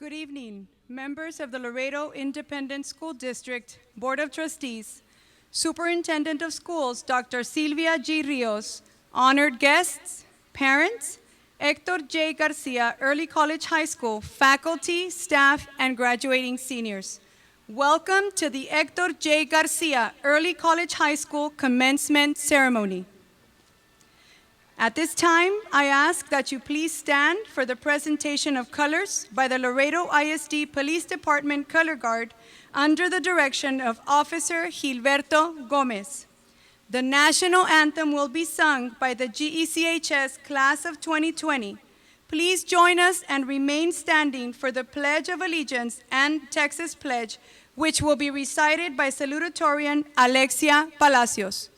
Good evening, members of the Laredo Independent School District Board of Trustees, Superintendent of Schools, Dr. Silvia G. Rios, honored guests, parents, Hector J. Garcia Early College High School, faculty, staff, and graduating seniors. Welcome to the Hector J. Garcia Early College High School Commencement Ceremony. At this time, I ask that you please stand for the presentation of colors by the Laredo ISD Police Department Color Guard under the direction of Officer Gilberto Gomez. The national anthem will be sung by the GECHS Class of 2020. Please join us and remain standing for the Pledge of Allegiance and Texas Pledge, which will be recited by salutatorian Alexia Palacios.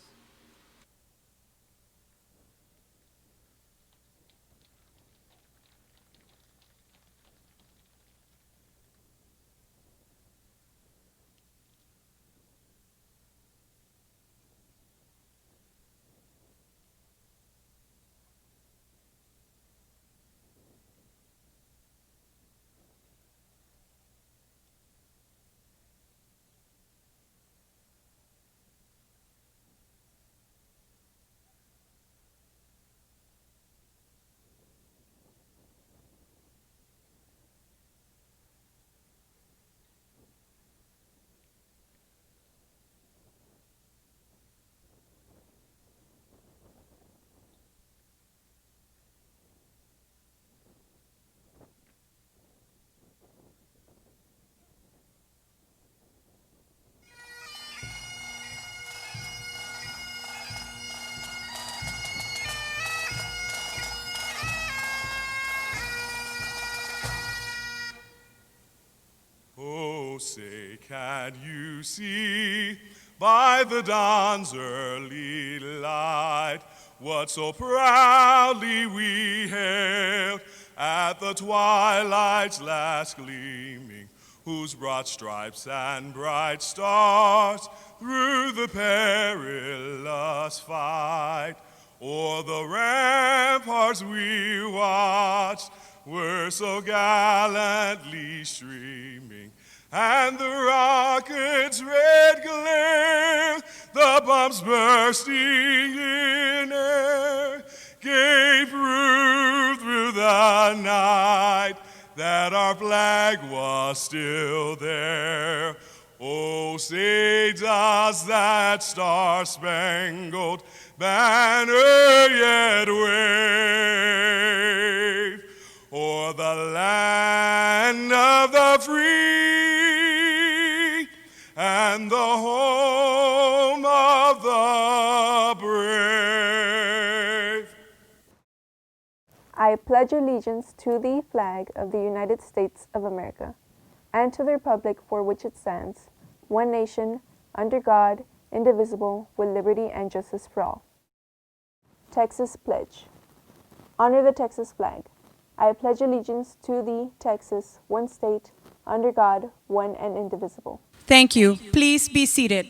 Oh, say, can you see by the dawn's early light what so proudly we hailed at the twilight's last gleaming, whose broad stripes and bright stars through the perilous fight o'er the ramparts we watched were so gallantly streaming, and the rocket's red glare, the bombs bursting in air, gave proof through the night that our flag was still there. Oh, say does that star-spangled banner yet wave o'er the land of the free and the home of the brave? I pledge allegiance to the flag of the United States of America and to the republic for which it stands, one nation, under God, indivisible, with liberty and justice for all. Texas Pledge. Honor the Texas flag. I pledge allegiance to the Texas, one state, under God, one and indivisible. Thank you. Please be seated.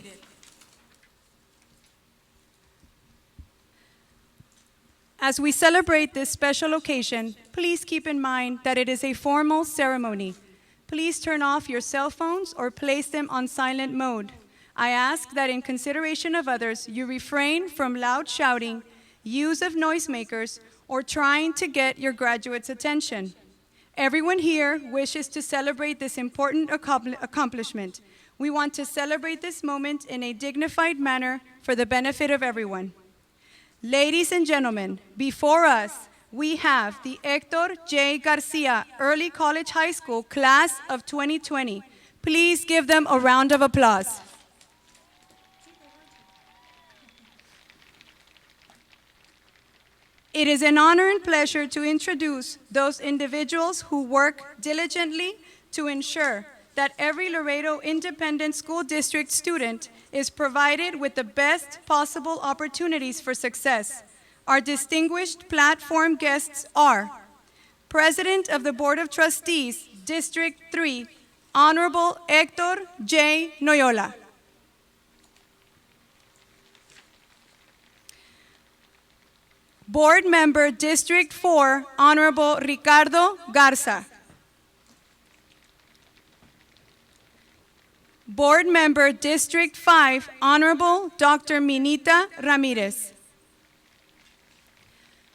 As we celebrate this special occasion, please keep in mind that it is a formal ceremony. Please turn off your cell phones or place them on silent mode. I ask that in consideration of others, you refrain from loud shouting, use of noisemakers, or trying to get your graduates' attention. Everyone here wishes to celebrate this important accomplishment. We want to celebrate this moment in a dignified manner for the benefit of everyone. Ladies and gentlemen, before us, we have the Hector J. Garcia Early College High School Class of 2020. Please give them a round of applause. It is an honor and pleasure to introduce those individuals who work diligently to ensure that every Laredo Independent School District student is provided with the best possible opportunities for success. Our distinguished platform guests are President of the Board of Trustees, District 3, Honorable Hector J. Noyola. Board Member, District 4, Honorable Ricardo Garza. Board Member District 5, Honorable Dr. Minita Ramirez.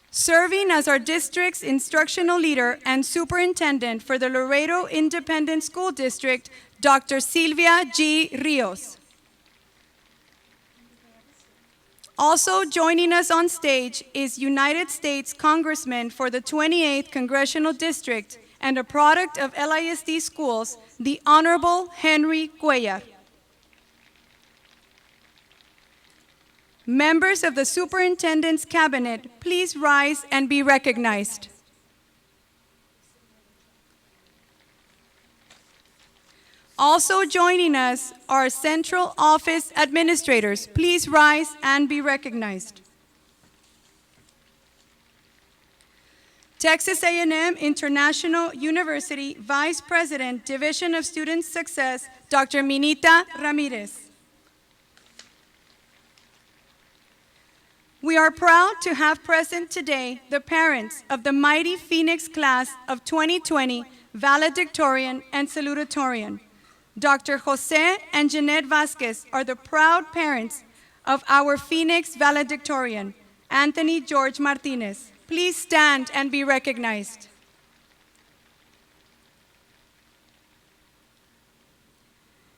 Serving as our district's instructional leader and superintendent for the Laredo Independent School District, Dr. Silvia G. Rios. Also joining us on stage is United States Congressman for the 28th Congressional District and a product of LISD schools, the Honorable Henry Cuellar. Members of the Superintendent's Cabinet, please rise and be recognized. Also joining us are Central Office Administrators. Please rise and be recognized. Texas A&M International University Vice President, Division of Student Success, Dr. Minita Ramirez. We are proud to have present today the parents of the Mighty Phoenix class of 2020, valedictorian and salutatorian. Dr. Jose and Jeanette Vasquez are the proud parents of our Phoenix valedictorian, Anthony George Martinez. Please stand and be recognized.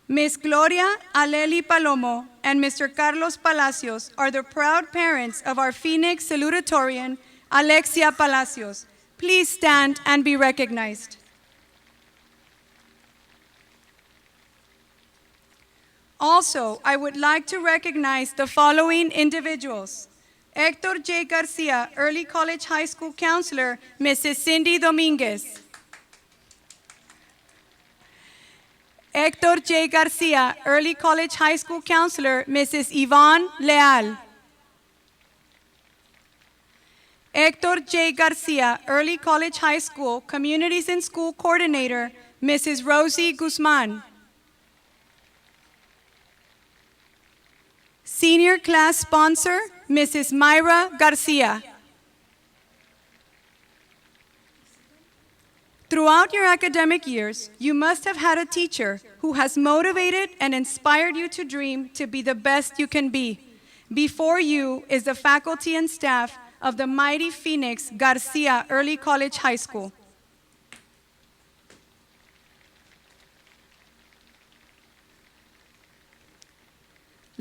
Ms. Gloria Aleli Palomo and Mr. Carlos Palacios are the proud parents of our Phoenix salutatorian, Alexia Palacios. Please stand and be recognized. Also, I would like to recognize the following individuals. Hector J. Garcia, Early College High School Counselor, Mrs. Cindy Dominguez. Hector J. Garcia, Early College High School Counselor, Mrs. Yvonne Leal. Hector J. Garcia, Early College High School Communities in School Coordinator, Mrs. Rosie Guzman. Senior Class Sponsor, Mrs. Myra Garcia. Throughout your academic years, you must have had a teacher who has motivated and inspired you to dream to be the best you can be. Before you is the faculty and staff of the Mighty Phoenix Garcia Early College High School.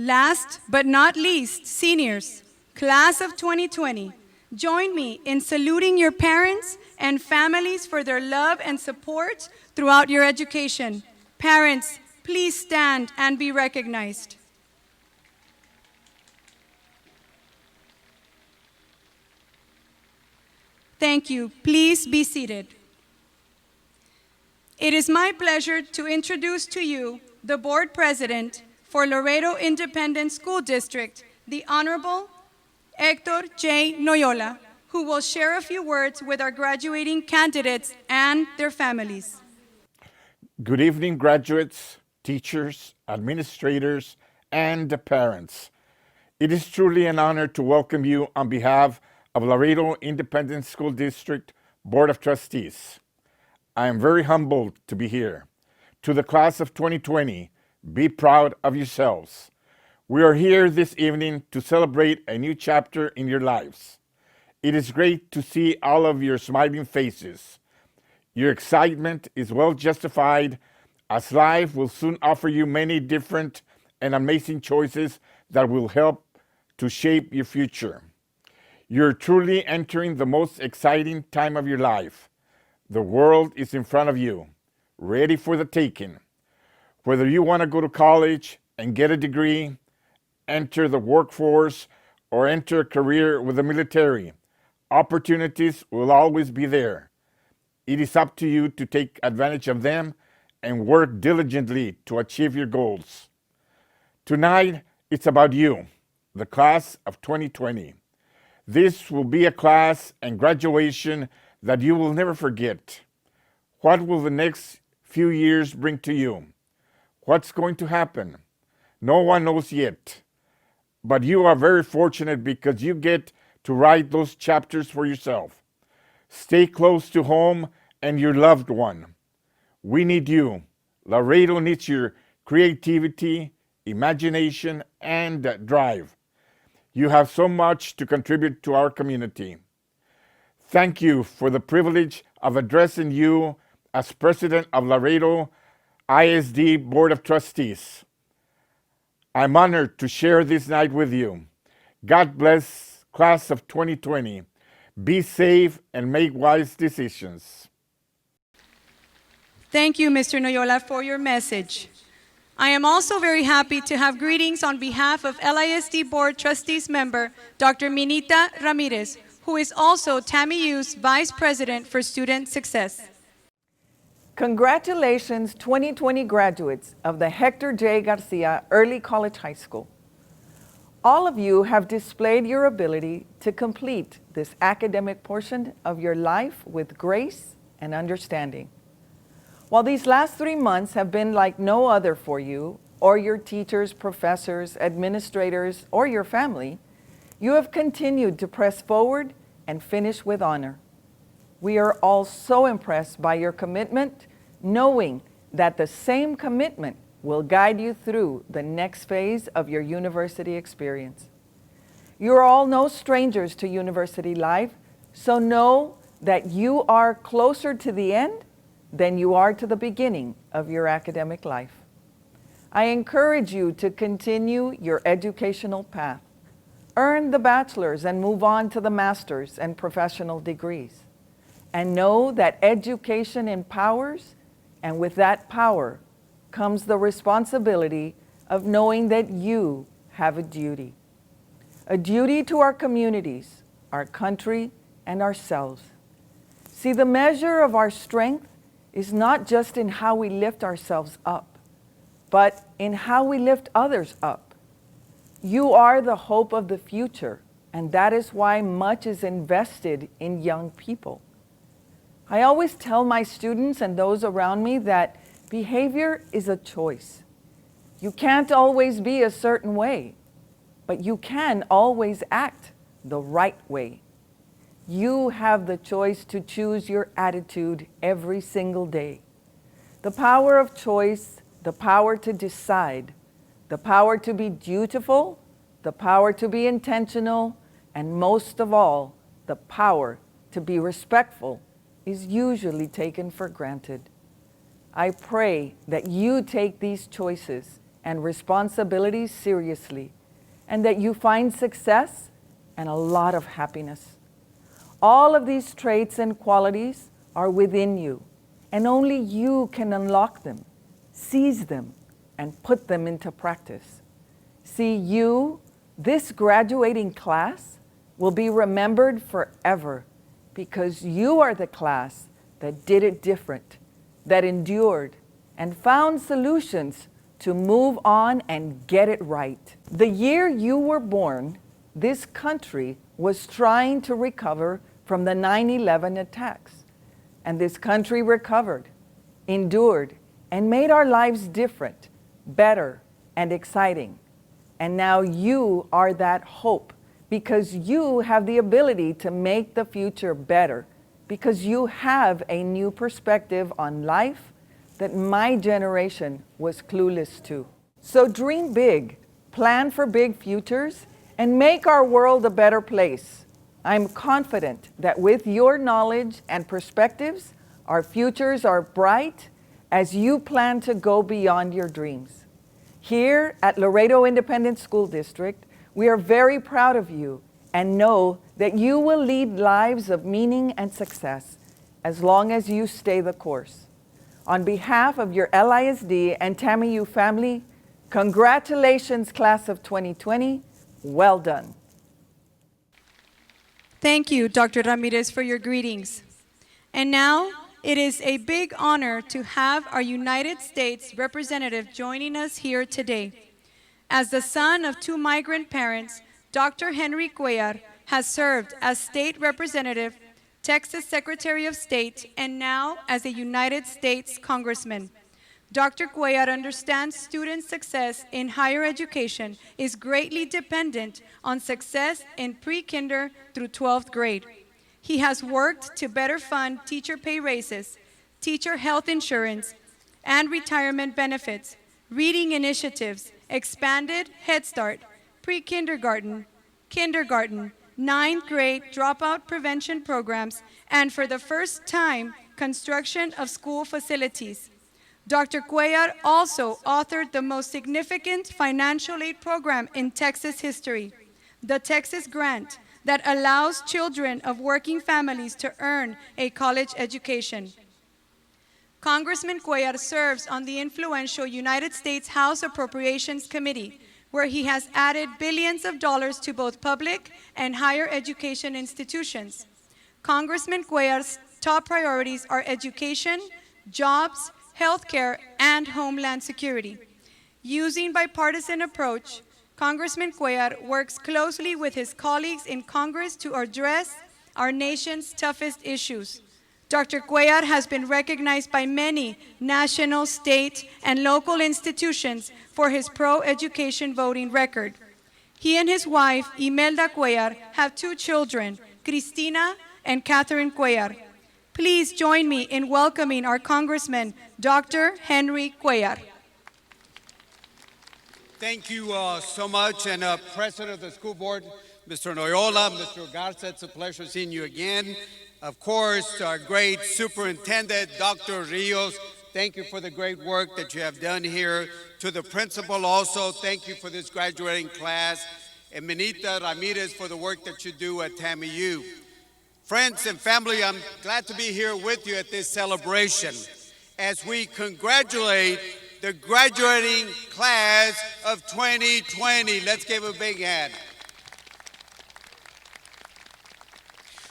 Last but not least, seniors, class of 2020, join me in saluting your parents and families for their love and support throughout your education. Parents, please stand and be recognized. Thank you. Please be seated. It is my pleasure to introduce to you the board president for Laredo Independent School District, the Honorable Hector J. Noyola, who will share a few words with our graduating candidates and their families. Good evening, graduates, teachers, administrators, and parents. It is truly an honor to welcome you on behalf of Laredo Independent School District Board of Trustees. I am very humbled to be here. To the class of 2020, be proud of yourselves. We are here this evening to celebrate a new chapter in your lives. It is great to see all of your smiling faces. Your excitement is well justified, as life will soon offer you many different and amazing choices that will help to shape your future. You're truly entering the most exciting time of your life. The world is in front of you, ready for the taking. Whether you want to go to college and get a degree, enter the workforce, or enter a career with the military, opportunities will always be there. It is up to you to take advantage of them and work diligently to achieve your goals. Tonight, it's about you, the class of 2020. This will be a class and graduation that you will never forget. What will the next few years bring to you? What's going to happen? No one knows yet. But you are very fortunate because you get to write those chapters for yourself. Stay close to home and your loved one. We need you. Laredo needs your creativity, imagination, and drive. You have so much to contribute to our community. Thank you for the privilege of addressing you as President of Laredo ISD Board of Trustees. I'm honored to share this night with you. God bless class of 2020. Be safe and make wise decisions. Thank you, Mr. Noyola, for your message. I am also very happy to have greetings on behalf of LISD Board Trustees member, Dr. Minita Ramirez, who is also TAMIU's Vice President for Student Success. Congratulations, 2020 graduates of the Hector J. Garcia Early College High School. All of you have displayed your ability to complete this academic portion of your life with grace and understanding. While these last 3 months have been like no other for you, or your teachers, professors, administrators, or your family, you have continued to press forward and finish with honor. We are all so impressed by your commitment, knowing that the same commitment will guide you through the next phase of your university experience. You are all no strangers to university life, so know that you are closer to the end than you are to the beginning of your academic life. I encourage you to continue your educational path. Earn the bachelor's and move on to the master's and professional degrees. And know that education empowers, and with that power comes the responsibility of knowing that you have a duty to our communities, our country, and ourselves. See, the measure of our strength is not just in how we lift ourselves up, but in how we lift others up. You are the hope of the future, and that is why much is invested in young people. I always tell my students and those around me that behavior is a choice. You can't always be a certain way, but you can always act the right way. You have the choice to choose your attitude every single day. The power of choice, the power to decide, the power to be dutiful, the power to be intentional, and most of all, the power to be respectful is usually taken for granted. I pray that you take these choices and responsibilities seriously, and that you find success and a lot of happiness. All of these traits and qualities are within you, and only you can unlock them, seize them, and put them into practice. See, you, this graduating class, will be remembered forever because you are the class that did it different, that endured, and found solutions to move on and get it right. The year you were born, this country was trying to recover from the 9/11 attacks. And this country recovered, endured, and made our lives different, better, and exciting. And now you are that hope because you have the ability to make the future better, because you have a new perspective on life that my generation was clueless to. So dream big, plan for big futures, and make our world a better place. I'm confident that with your knowledge and perspectives, our futures are bright as you plan to go beyond your dreams. Here at Laredo Independent School District, we are very proud of you and know that you will lead lives of meaning and success as long as you stay the course. On behalf of your LISD and TAMIU family, congratulations, class of 2020. Well done. Thank you, Dr. Ramirez, for your greetings. And now, it is a big honor to have our United States representative joining us here today. As the son of 2 migrant parents, Dr. Henry Cuellar has served as State Representative, Texas Secretary of State, and now as a United States Congressman. Dr. Cuellar understands student success in higher education is greatly dependent on success in pre-kinder through 12th grade. He has worked to better fund teacher pay raises, teacher health insurance, and retirement benefits, reading initiatives, expanded Head Start, pre-kindergarten, kindergarten, ninth grade dropout prevention programs, and for the first time, construction of school facilities. Dr. Cuellar also authored the most significant financial aid program in Texas history, the Texas Grant, that allows children of working families to earn a college education. Congressman Cuellar serves on the influential United States House Appropriations Committee, where he has added billions of dollars to both public and higher education institutions. Congressman Cuellar's top priorities are education, jobs, healthcare, and homeland security. Using bipartisan approach, Congressman Cuellar works closely with his colleagues in Congress to address our nation's toughest issues. Dr. Cuellar has been recognized by many national, state, and local institutions for his pro-education voting record. He and his wife, Imelda Cuellar, have 2 children, Cristina and Catherine Cuellar. Please join me in welcoming our Congressman, Dr. Henry Cuellar. Thank you so much, and President of the School Board, Mr. Noyola, Mr. Garcia, it's a pleasure seeing you again. Of course, our great Superintendent, Dr. Rios, thank you for the great work that you have done here. To the principal also, thank you for this graduating class. And Benita Ramirez for the work that you do at TAMIU. Friends and family, I'm glad to be here with you at this celebration as we congratulate the graduating class of 2020. Let's give a big hand.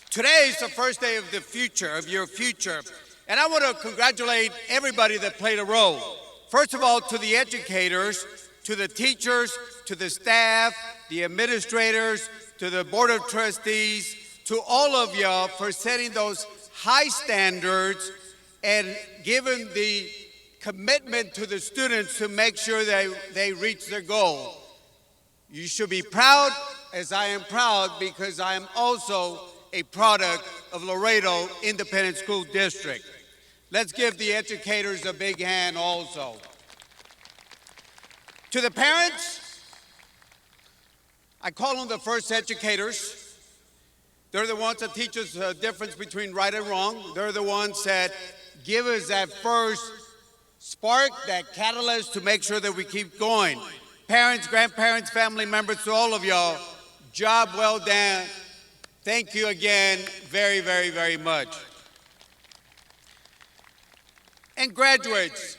Today is the first day of the future, of your future, and I want to congratulate everybody that played a role. First of all, to the educators, to the teachers, to the staff, the administrators, to the Board of Trustees, to all of y'all for setting those high standards and giving the commitment to the students to make sure they reach their goal. You should be proud, as I am proud, because I am also a product of Laredo Independent School District. Let's give the educators a big hand also. To the parents, I call them the first educators. They're the ones that teach us the difference between right and wrong. They're the ones that give us that first spark, that catalyst to make sure that we keep going. Parents, grandparents, family members, to all of y'all, job well done. Thank you again very, very, very much. And graduates,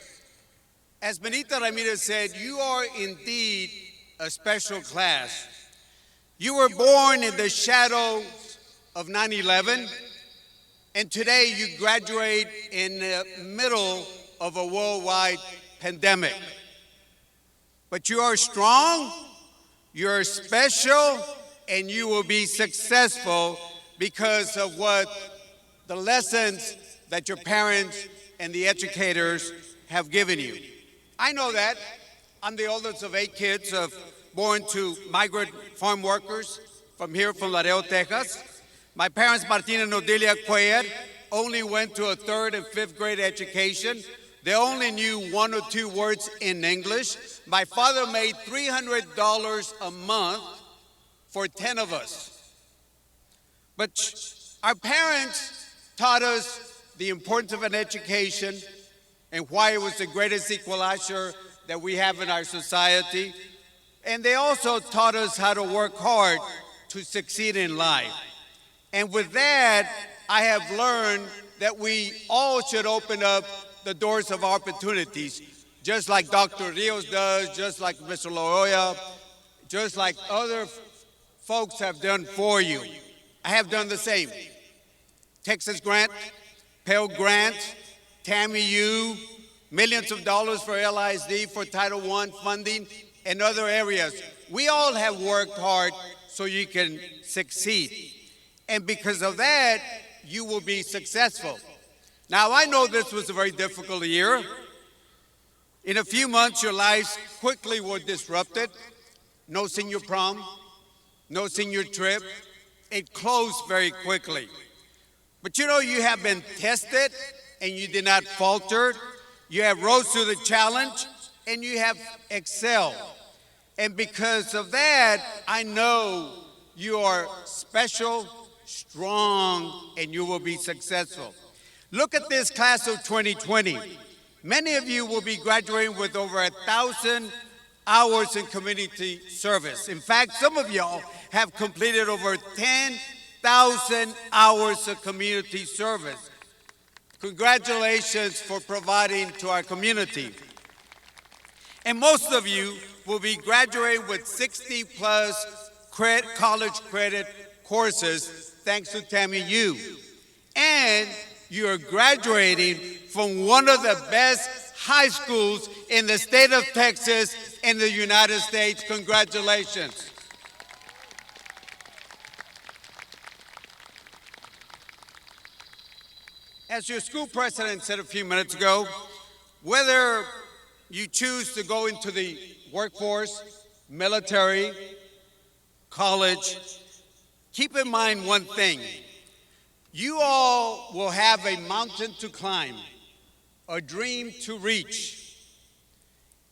as Benita Ramirez said, you are indeed a special class. You were born in the shadow of 9/11, and today you graduate in the middle of a worldwide pandemic. But you are strong, you're special, and you will be successful because of what the lessons that your parents and the educators have given you. I know that. I'm the oldest of 8 kids born to migrant farm workers from here, from Laredo, Texas. My parents, Martina and Odelia Cuellar, only went to a 3rd and 5th grade education. They only knew 1 or 2 words in English. My father made $300 a month for 10 of us. But our parents taught us the importance of an education and why it was the greatest equalizer that we have in our society. And they also taught us how to work hard to succeed in life. And with that, I have learned that we all should open up the doors of opportunities, just like Dr. Rios does, just like Mr. Loyola, just like other folks have done for you. I have done the same. Texas Grant, Pell Grant, TAMIU, millions of dollars for LISD, for Title I funding, and other areas. We all have worked hard so you can succeed. And because of that, you will be successful. Now, I know this was a very difficult year. In a few months, your lives quickly were disrupted. No senior prom, no senior trip. It closed very quickly. But you know, you have been tested and you did not falter. You have rose to the challenge and you have excelled. And because of that, I know you are special, strong, and you will be successful. Look at this class of 2020. Many of you will be graduating with over 1,000 hours in community service. In fact, some of y'all have completed over 10,000 hours of community service. Congratulations for providing to our community. And most of you will be graduating with 60 plus college credit courses thanks to Tammy U. And you're graduating from one of the best high schools in the state of Texas in the United States. Congratulations. As your school president said a few minutes ago, whether you choose to go into the workforce, military, college, keep in mind one thing. You all will have a mountain to climb, a dream to reach.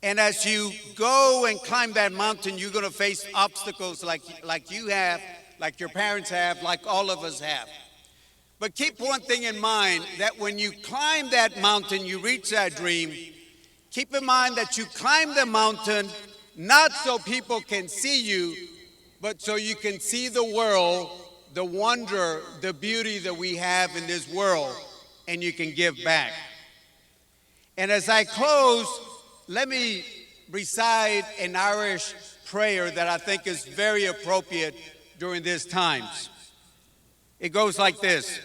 And as you go and climb that mountain, you're going to face obstacles like you have, like your parents have, like all of us have. But keep one thing in mind, that when you climb that mountain, you reach that dream, keep in mind that you climb the mountain not so people can see you, but so you can see the world, the wonder, the beauty that we have in this world, and you can give back. And as I close, let me recite an Irish prayer that I think is very appropriate during these times. It goes like this.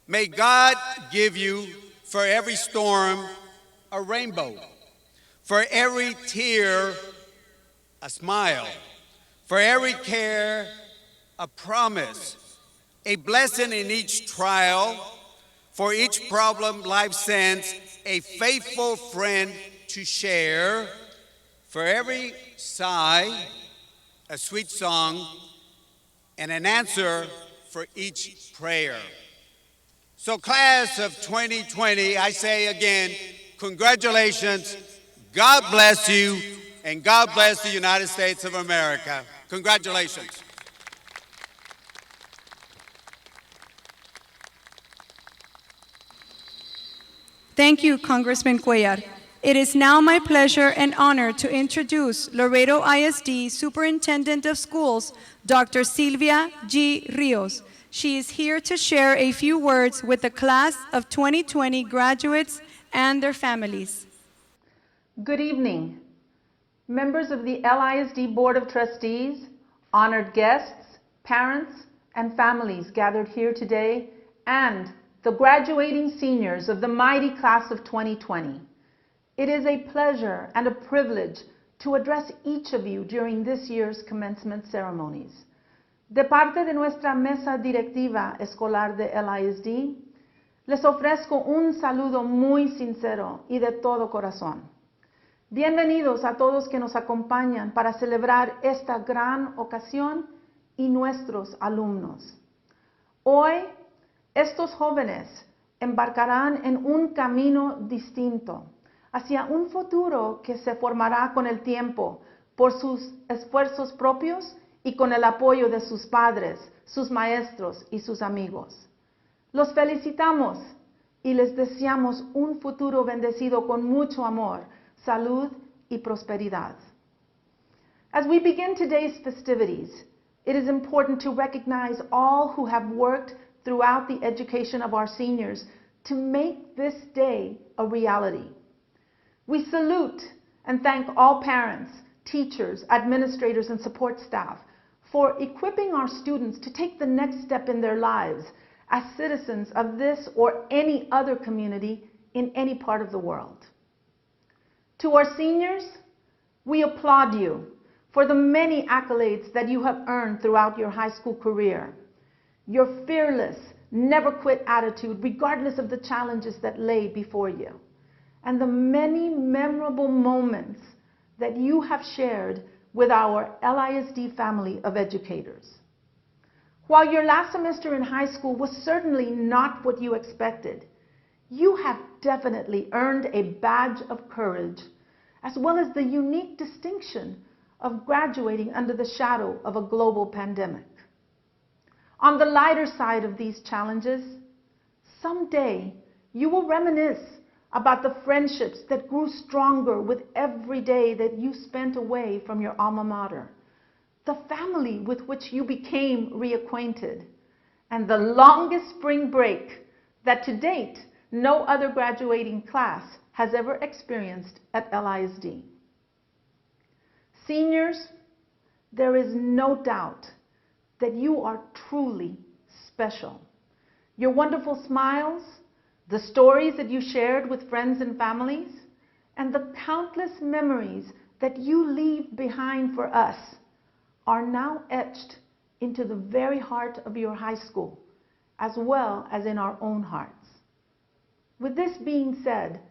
May God give you for every storm a rainbow, for every tear a smile, for every care a promise, a blessing in each trial, for each problem life sends, a faithful friend to share, for every sigh a sweet song, and an answer for each prayer. So class of 2020, I say again, congratulations, God bless you, and God bless the United States of America. Congratulations. Thank you, Congressman Cuellar. It is now my pleasure and honor to introduce Laredo ISD Superintendent of Schools, Dr. Silvia G. Rios. She is here to share a few words with the class of 2020 graduates and their families. Good evening. Members of the LISD Board of Trustees, honored guests, parents, and families gathered here today, and the graduating seniors of the mighty class of 2020. It is a pleasure and a privilege to address each of you during this year's commencement ceremonies. De parte de nuestra mesa directiva escolar de LISD, les ofrezco un saludo muy sincero y de todo corazón. Bienvenidos a todos que nos acompañan para celebrar esta gran ocasión y nuestros alumnos. Hoy, estos jóvenes embarcarán en un camino distinto hacia un futuro que se formará con el tiempo por sus esfuerzos propios y con el apoyo de sus padres, sus maestros y sus amigos. Los felicitamos y les deseamos un futuro bendecido con mucho amor, salud y prosperidad. As we begin today's festivities, it is important to recognize all who have worked throughout the education of our seniors to make this day a reality. We salute and thank all parents, teachers, administrators, and support staff for equipping our students to take the next step in their lives as citizens of this or any other community in any part of the world. To our seniors, we applaud you for the many accolades that you have earned throughout your high school career. Your fearless, never quit attitude, regardless of the challenges that lay before you, and the many memorable moments that you have shared with our LISD family of educators. While your last semester in high school was certainly not what you expected, you have definitely earned a badge of courage as well as the unique distinction of graduating under the shadow of a global pandemic. On the lighter side of these challenges, someday you will reminisce about the friendships that grew stronger with every day that you spent away from your alma mater, the family with which you became reacquainted, and the longest spring break that to date no other graduating class has ever experienced at LISD. Seniors, there is no doubt that you are truly special. Your wonderful smiles, the stories that you shared with friends and families, and the countless memories that you leave behind for us are now etched into the very heart of your high school, as well as in our own hearts. With this being said,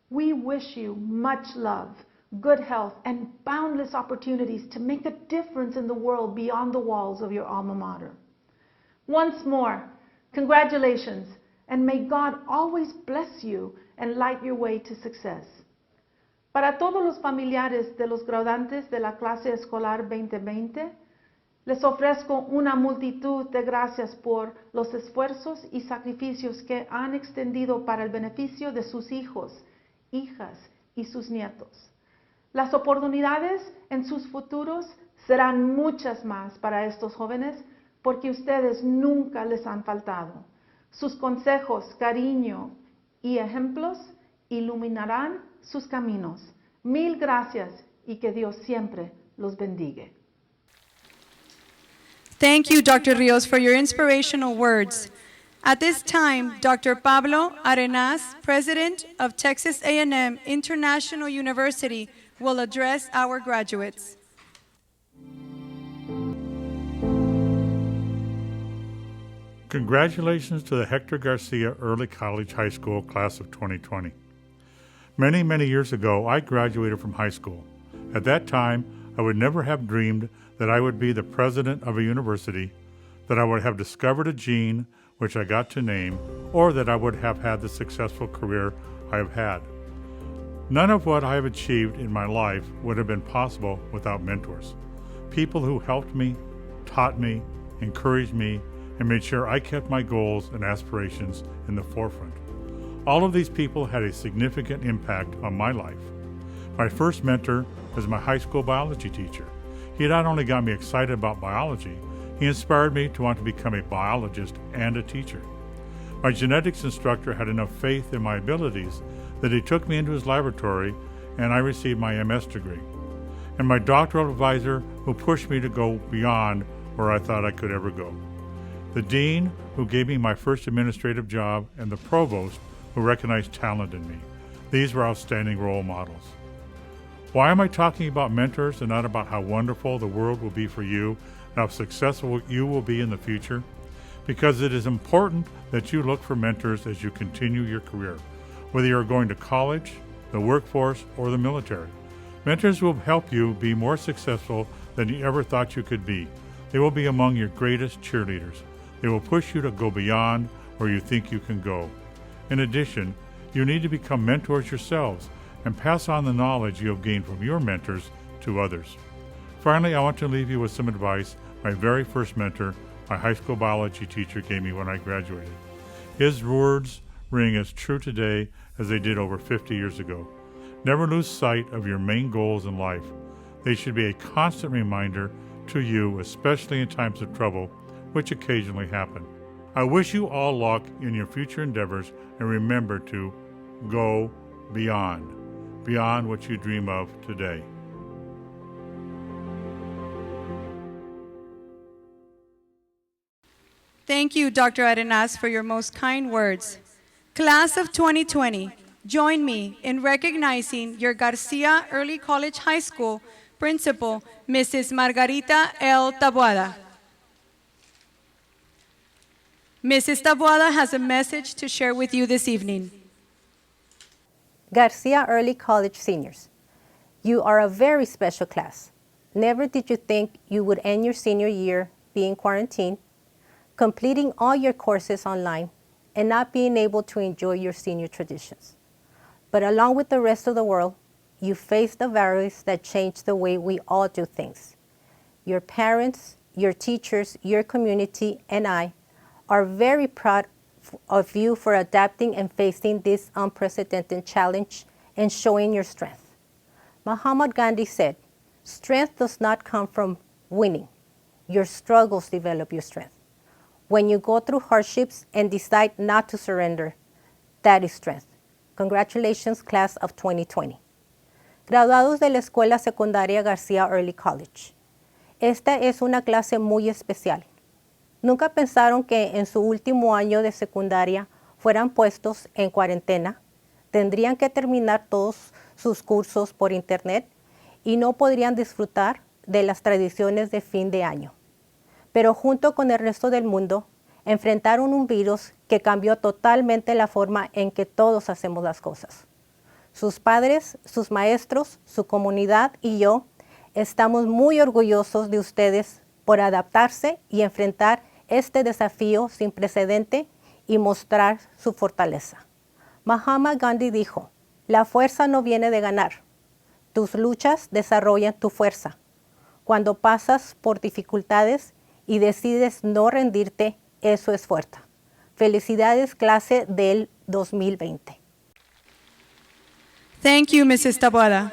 we wish you much love, good health, and boundless opportunities to make a difference in the world beyond the walls of your alma mater. Once more, congratulations, and may God always bless you and light your way to success. Para todos los familiares de los graduantes de la clase escolar 2020, les ofrezco una multitud de gracias por los esfuerzos y sacrificios que han extendido para el beneficio de sus hijos, hijas y sus nietos. Las oportunidades en sus futuros serán muchas más para estos jóvenes porque ustedes nunca les han faltado. Sus consejos, cariño y ejemplos iluminarán sus caminos. Mil gracias y que Dios siempre los bendiga. Thank you, Dr. Rios, for your inspirational words. At this time, Dr. Pablo Arenas, President of Texas A&M International University, will address our graduates. Congratulations to the Hector Garcia Early College High School class of 2020. Many, many years ago, I graduated from high school. At that time, I would never have dreamed that I would be the president of a university, that I would have discovered a gene which I got to name, or that I would have had the successful career I have had. None of what I have achieved in my life would have been possible without mentors. People who helped me, taught me, encouraged me, and made sure I kept my goals and aspirations in the forefront. All of these people had a significant impact on my life. My first mentor was my high school biology teacher. He not only got me excited about biology, he inspired me to want to become a biologist and a teacher. My genetics instructor had enough faith in my abilities that he took me into his laboratory and I received my MS degree. And my doctoral advisor who pushed me to go beyond where I thought I could ever go. The dean who gave me my first administrative job and the provost who recognized talent in me. These were outstanding role models. Why am I talking about mentors and not about how wonderful the world will be for you and how successful you will be in the future? Because it is important that you look for mentors as you continue your career, whether you're going to college, the workforce, or the military. Mentors will help you be more successful than you ever thought you could be. They will be among your greatest cheerleaders. They will push you to go beyond where you think you can go. In addition, you need to become mentors yourselves and pass on the knowledge you have gained from your mentors to others. Finally, I want to leave you with some advice my very first mentor, my high school biology teacher, gave me when I graduated. His words ring as true today as they did over 50 years ago. Never lose sight of your main goals in life. They should be a constant reminder to you, especially in times of trouble, which occasionally happen. I wish you all luck in your future endeavors, and remember to go beyond what you dream of today. Thank you, Dr. Arenas, for your most kind words. Class of 2020, join me in recognizing your Garcia Early College High School principal, Mrs. Margarita L. Taboada. Mrs. Taboada has a message to share with you this evening. Garcia Early College seniors, you are a very special class. Never did you think you would end your senior year being quarantined, completing all your courses online, and not being able to enjoy your senior traditions. But along with the rest of the world, you face the virus that changed the way we all do things. Your parents, your teachers, your community, and I are very proud of you for adapting and facing this unprecedented challenge and showing your strength. Mahatma Gandhi said, "Strength does not come from winning. Your struggles develop your strength." When you go through hardships and decide not to surrender, that is strength. Congratulations, class of 2020. Graduados de la Escuela Secundaria Garcia Early College. Esta es una clase muy especial. ¿Nunca pensaron que en su último año de secundaria fueran puestos en cuarentena? Tendrían que terminar todos sus cursos por internet y no podrían disfrutar de las tradiciones de fin de año. Pero junto con el resto del mundo, enfrentaron un virus que cambió totalmente la forma en que todos hacemos las cosas. Sus padres, sus maestros, su comunidad y yo estamos muy orgullosos de ustedes por adaptarse y enfrentar este desafío sin precedente y mostrar su fortaleza. Mahatma Gandhi dijo, "La fuerza no viene de ganar. Tus luchas desarrollan tu fuerza. Cuando pasas por dificultades y decides no rendirte, eso es fuerza." Felicidades, clase del 2020. Thank you, Mrs. Taboada.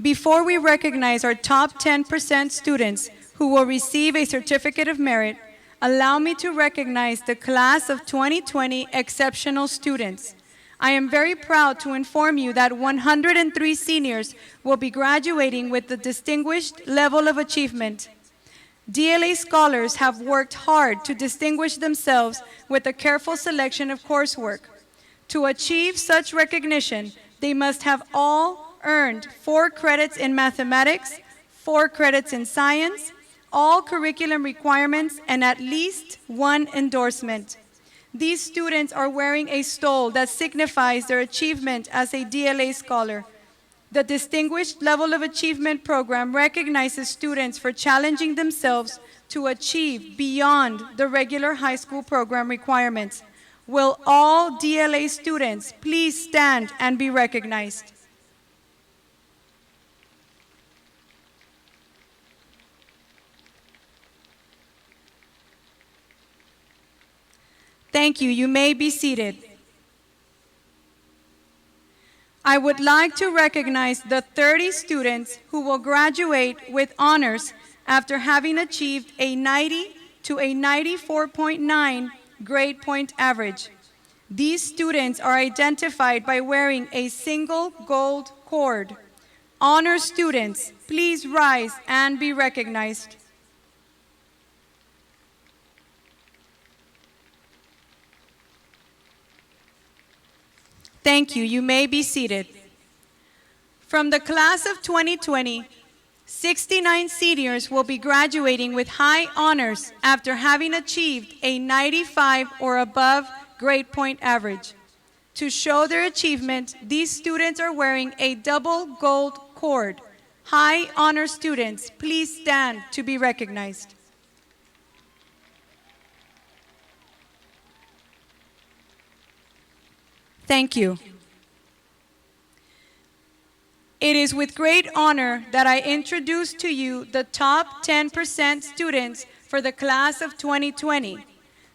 Before we recognize our top 10% students who will receive a certificate of merit, allow me to recognize the class of 2020 exceptional students. I am very proud to inform you that 103 seniors will be graduating with the distinguished level of achievement. DLA scholars have worked hard to distinguish themselves with a careful selection of coursework. To achieve such recognition, they must have all earned 4 credits in mathematics, 4 credits in science, all curriculum requirements, and at least 1 endorsement. These students are wearing a stole that signifies their achievement as a DLA scholar. The Distinguished Level of Achievement program recognizes students for challenging themselves to achieve beyond the regular high school program requirements. Will all DLA students please stand and be recognized? Thank you. You may be seated. I would like to recognize the 30 students who will graduate with honors after having achieved a 90 to a 94.9 grade point average. These students are identified by wearing a single gold cord. Honor students, please rise and be recognized. Thank you. You may be seated. From the class of 2020, 69 seniors will be graduating with high honors after having achieved a 95 or above grade point average. To show their achievement, these students are wearing a double gold cord. High honor students, please stand to be recognized. Thank you. It is with great honor that I introduce to you the top 10% students for the class of 2020.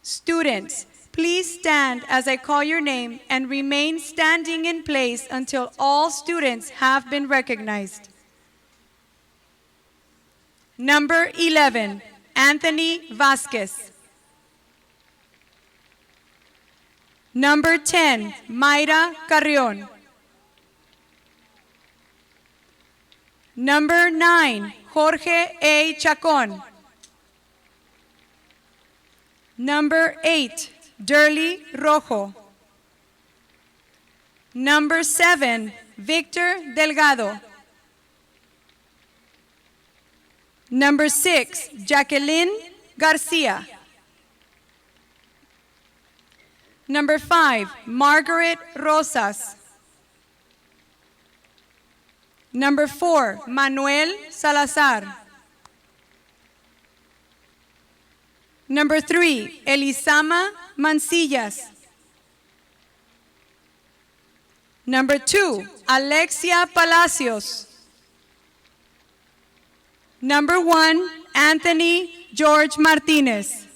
Students, please stand as I call your name and remain standing in place until all students have been recognized. Number 11, Anthony Vasquez. Number 10, Mayra Carrion. Number 9, Jorge A. Chacon. Number 8, Durley Rojo. Number 7, Victor Delgado. Number 6, Jacqueline Garcia. Number 5, Margaret Rosas. Number 4, Manuel Salazar. Number 3, Elisama Mancillas. Number 2, Alexia Palacios. Number 1, Anthony George Martinez.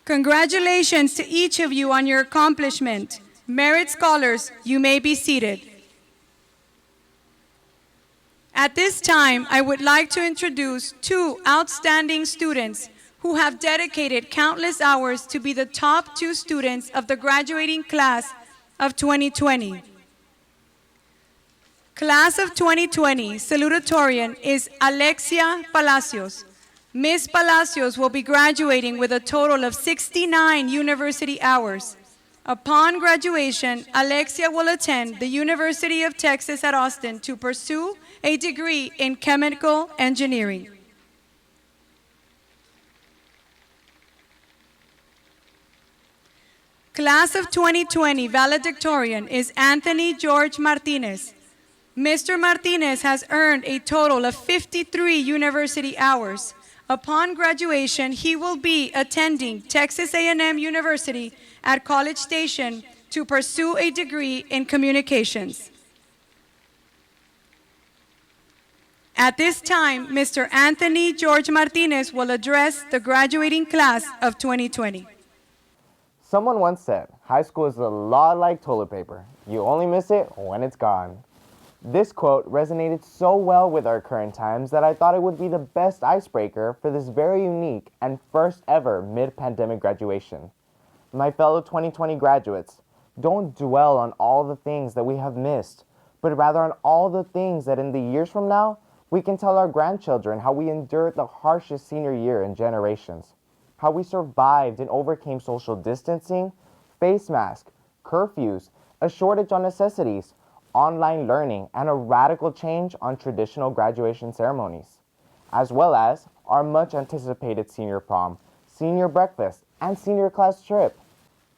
Congratulations to each of you on your accomplishment. Merit Scholars, you may be seated. At this time, I would like to introduce 2 outstanding students who have dedicated countless hours to be the top 2 students of the graduating class of 2020. Class of 2020 salutatorian is Alexia Palacios. Ms. Palacios will be graduating with a total of 69 university hours. Upon graduation, Alexia will attend the University of Texas at Austin to pursue a degree in chemical engineering. Class of 2020 valedictorian is Anthony George Martinez. Mr. Martinez has earned a total of 53 university hours. Upon graduation, he will be attending Texas A&M University at College Station to pursue a degree in communications. At this time, Mr. Anthony George Martinez will address the graduating class of 2020. Someone once said, high school is a lot like toilet paper. You only miss it when it's gone. This quote resonated so well with our current times that I thought it would be the best icebreaker for this very unique and first ever mid-pandemic graduation. My fellow 2020 graduates, don't dwell on all the things that we have missed, but rather on all the things that in the years from now, we can tell our grandchildren how we endured the harshest senior year in generations, how we survived and overcame social distancing, face masks, curfews, a shortage on necessities, online learning, and a radical change on traditional graduation ceremonies, as well as our much anticipated senior prom, senior breakfast, and senior class trip.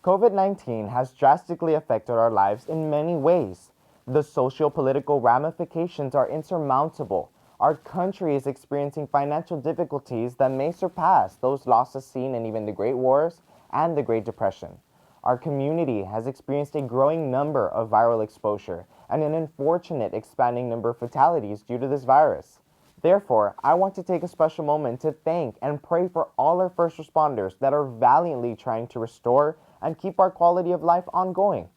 COVID-19 has drastically affected our lives in many ways. The socio-political ramifications are insurmountable. Our country is experiencing financial difficulties that may surpass those losses seen in even the Great Wars and the Great Depression. Our community has experienced a growing number of viral exposure and an unfortunate expanding number of fatalities due to this virus. Therefore, I want to take a special moment to thank and pray for all our first responders that are valiantly trying to restore and keep our quality of life ongoing.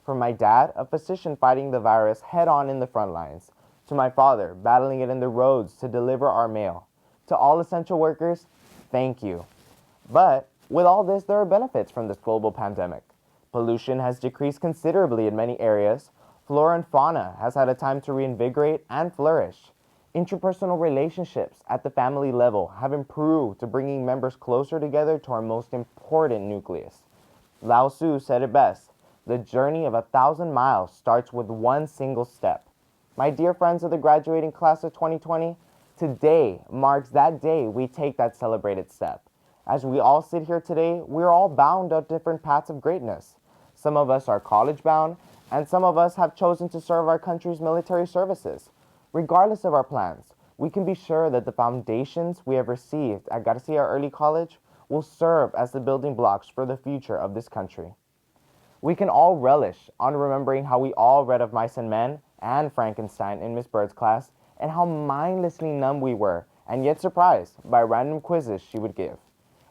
From my dad, a physician fighting the virus head-on in the front lines, to my father, battling it in the roads to deliver our mail. To all essential workers, thank you. But with all this, there are benefits from this global pandemic. Pollution has decreased considerably in many areas. Flora and fauna has had a time to reinvigorate and flourish. Interpersonal relationships at the family level have improved to bringing members closer together to our most important nucleus. Lao Tzu said it best, the journey of 1,000 miles starts with one single step. My dear friends of the graduating class of 2020, today marks that day we take that celebrated step. As we all sit here today, we're all bound on different paths of greatness. Some of us are college bound, and some of us have chosen to serve our country's military services. Regardless of our plans, we can be sure that the foundations we have received at Garcia Early College will serve as the building blocks for the future of this country. We can all relish on remembering how we all read of Mice and Men and Frankenstein in Miss Bird's class, and how mindlessly numb we were, and yet surprised by random quizzes she would give.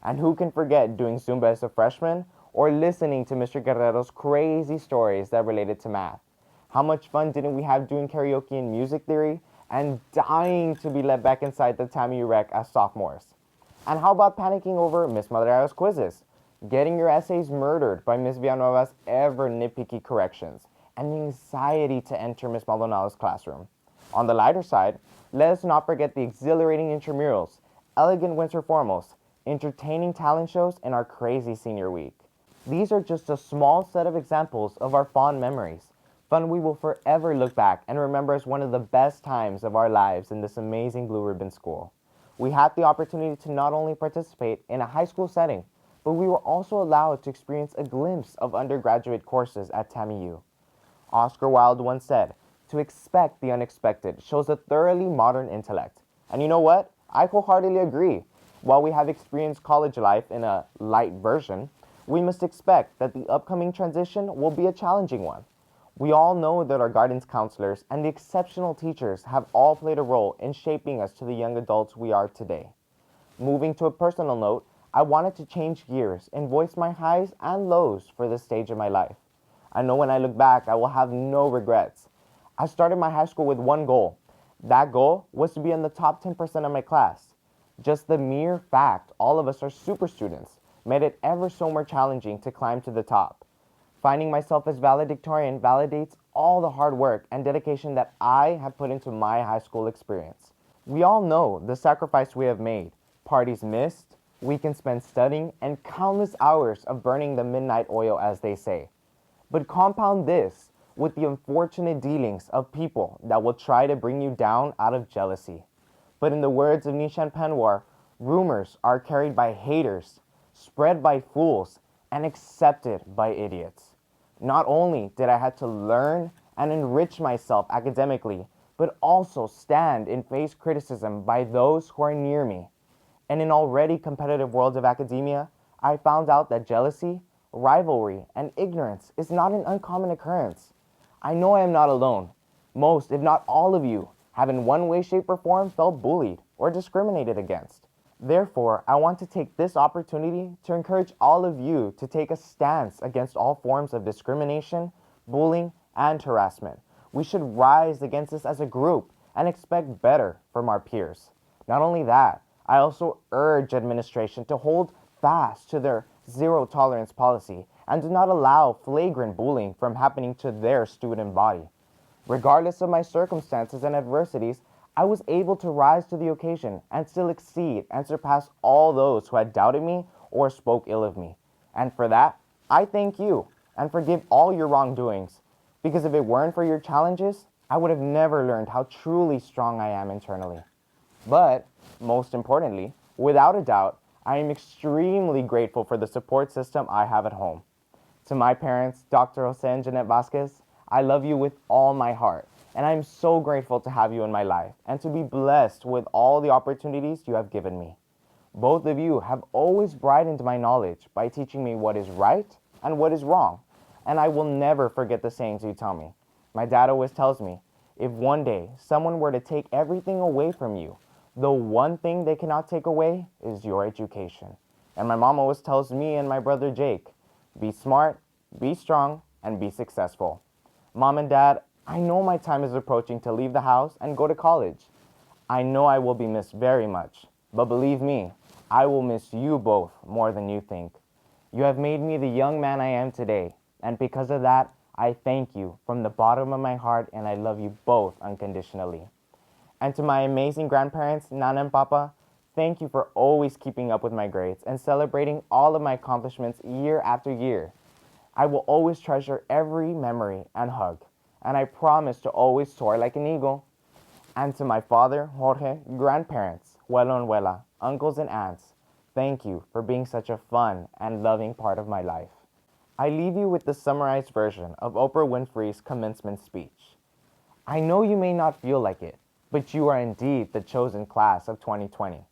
And who can forget doing Zumba as a freshman, or listening to Mr. Guerrero's crazy stories that related to math? How much fun didn't we have doing karaoke and music theory, and dying to be let back inside the Tamu Rec as sophomores? And how about panicking over Miss Madrea's quizzes, getting your essays murdered by Miss Villanueva's ever nitpicky corrections, and the anxiety to enter Miss Maldonado's classroom? On the lighter side, let us not forget the exhilarating intramurals, elegant winter formals, entertaining talent shows, and our crazy senior week. These are just a small set of examples of our fond memories, fun we will forever look back and remember as one of the best times of our lives in this amazing Blue Ribbon School. We had the opportunity to not only participate in a high school setting, but we were also allowed to experience a glimpse of undergraduate courses at TAMU. Oscar Wilde once said, "To expect the unexpected shows a thoroughly modern intellect." And you know what? I wholeheartedly agree. While we have experienced college life in a light version, we must expect that the upcoming transition will be a challenging one. We all know that our guidance counselors and the exceptional teachers have all played a role in shaping us to the young adults we are today. Moving to a personal note, I wanted to change gears and voice my highs and lows for this stage of my life. I know when I look back, I will have no regrets. I started my high school with one goal. That goal was to be in the top 10% of my class. Just the mere fact all of us are super students made it ever so more challenging to climb to the top. Finding myself as valedictorian validates all the hard work and dedication that I have put into my high school experience. We all know the sacrifice we have made. Parties missed, weekends spent studying, and countless hours of burning the midnight oil, as they say. But compound this with the unfortunate dealings of people that will try to bring you down out of jealousy. But in the words of Nishan Panwar, rumors are carried by haters, spread by fools, and accepted by idiots. Not only did I have to learn and enrich myself academically, but also stand and face criticism by those who are near me. In an already competitive world of academia, I found out that jealousy, rivalry, and ignorance is not an uncommon occurrence. I know I am not alone. Most, if not all of you, have in one way, shape, or form felt bullied or discriminated against. Therefore, I want to take this opportunity to encourage all of you to take a stance against all forms of discrimination, bullying, and harassment. We should rise against this as a group and expect better from our peers. Not only that, I also urge administration to hold fast to their zero tolerance policy and do not allow flagrant bullying from happening to their student body. Regardless of my circumstances and adversities, I was able to rise to the occasion and still exceed and surpass all those who had doubted me or spoke ill of me. And for that, I thank you and forgive all your wrongdoings, because if it weren't for your challenges, I would have never learned how truly strong I am internally. But, most importantly, without a doubt, I am extremely grateful for the support system I have at home. To my parents, Dr. Jose and Jeanette Vasquez, I love you with all my heart, and I am so grateful to have you in my life and to be blessed with all the opportunities you have given me. Both of you have always brightened my knowledge by teaching me what is right and what is wrong, and I will never forget the sayings you tell me. My dad always tells me, if one day someone were to take everything away from you, the one thing they cannot take away is your education. And my mom always tells me and my brother Jake, be smart, be strong, and be successful. Mom and Dad, I know my time is approaching to leave the house and go to college. I know I will be missed very much, but believe me, I will miss you both more than you think. You have made me the young man I am today, and because of that, I thank you from the bottom of my heart, and I love you both unconditionally. And to my amazing grandparents, Nana and Papa, thank you for always keeping up with my grades and celebrating all of my accomplishments year after year. I will always treasure every memory and hug, and I promise to always soar like an eagle. And to my father, Jorge, grandparents, Abuelo and Abuela, uncles and aunts, thank you for being such a fun and loving part of my life. I leave you with the summarized version of Oprah Winfrey's commencement speech. I know you may not feel like it, but you are indeed the chosen class of 2020.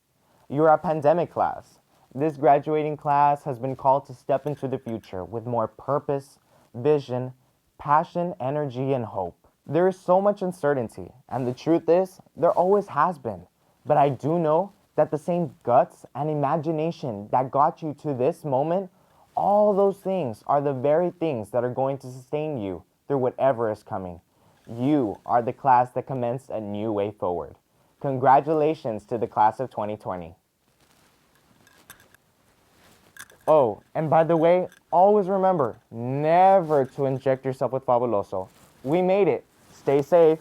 You are a pandemic class. This graduating class has been called to step into the future with more purpose, vision, passion, energy, and hope. There is so much uncertainty, and the truth is, there always has been. But I do know that the same guts and imagination that got you to this moment, all those things are the very things that are going to sustain you through whatever is coming. You are the class that commenced a new way forward. Congratulations to the class of 2020. Oh, and by the way, always remember, never to inject yourself with Fabuloso. We made it. Stay safe.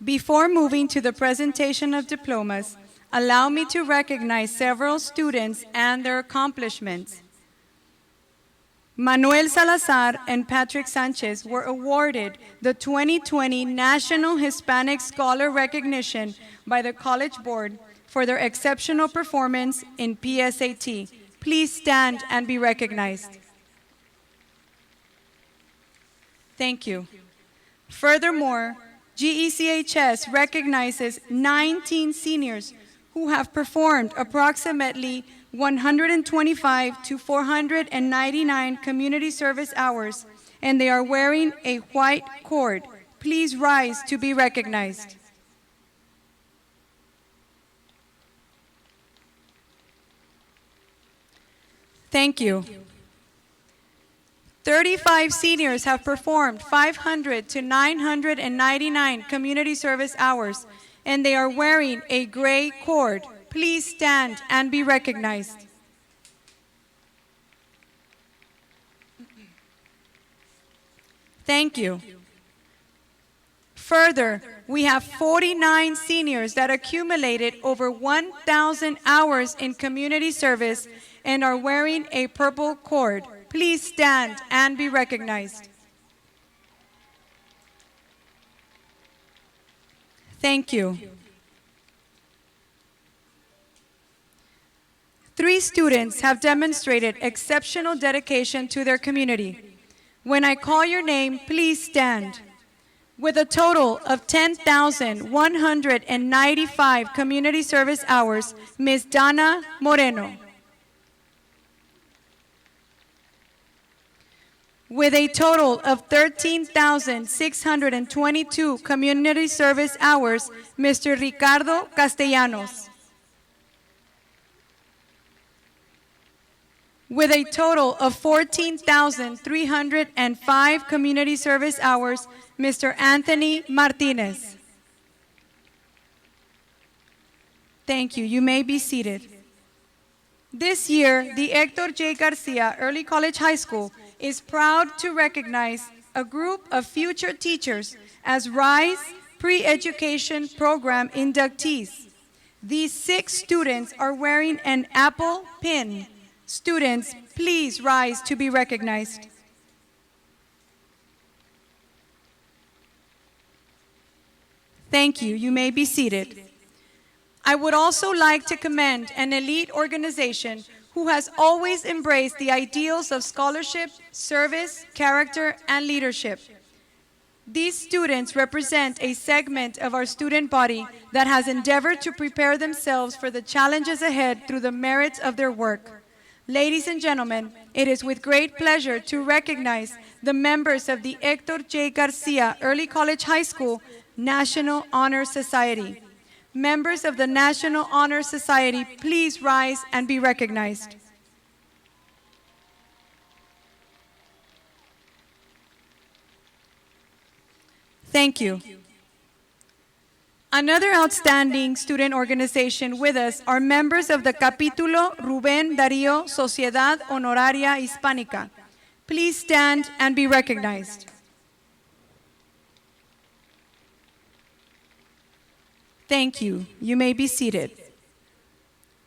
Before moving to the presentation of diplomas, allow me to recognize several students and their accomplishments. Manuel Salazar and Patrick Sanchez were awarded the 2020 National Hispanic Scholar Recognition by the College Board for their exceptional performance in PSAT. Please stand and be recognized. Thank you. Furthermore, GECHS recognizes 19 seniors who have performed approximately 125 to 499 community service hours, and they are wearing a white cord. Please rise to be recognized. Thank you. 35 seniors have performed 500 to 999 community service hours, and they are wearing a gray cord. Please stand and be recognized. Thank you. Further, we have 49 seniors that accumulated over 1,000 hours in community service and are wearing a purple cord. Please stand and be recognized. Thank you. 3 students have demonstrated exceptional dedication to their community. When I call your name, please stand. With a total of 10,195 community service hours, Ms. Dana Moreno. With a total of 13,622 community service hours, Mr. Ricardo Castellanos. With a total of 14,305 community service hours, Mr. Anthony Martinez. Thank you. You may be seated. This year, the Hector J. Garcia Early College High School is proud to recognize a group of future teachers as RISE Pre-Education Program inductees. These 6 students are wearing an apple pin. Students, please rise to be recognized. Thank you. You may be seated. I would also like to commend an elite organization who has always embraced the ideals of scholarship, service, character, and leadership. These students represent a segment of our student body that has endeavored to prepare themselves for the challenges ahead through the merits of their work. Ladies and gentlemen, it is with great pleasure to recognize the members of the Hector J. Garcia Early College High School National Honor Society. Members of the National Honor Society, please rise and be recognized. Thank you. Another outstanding student organization with us are members of the Capítulo Rubén Darío Sociedad Honoraria Hispánica. Please stand and be recognized. Thank you. You may be seated.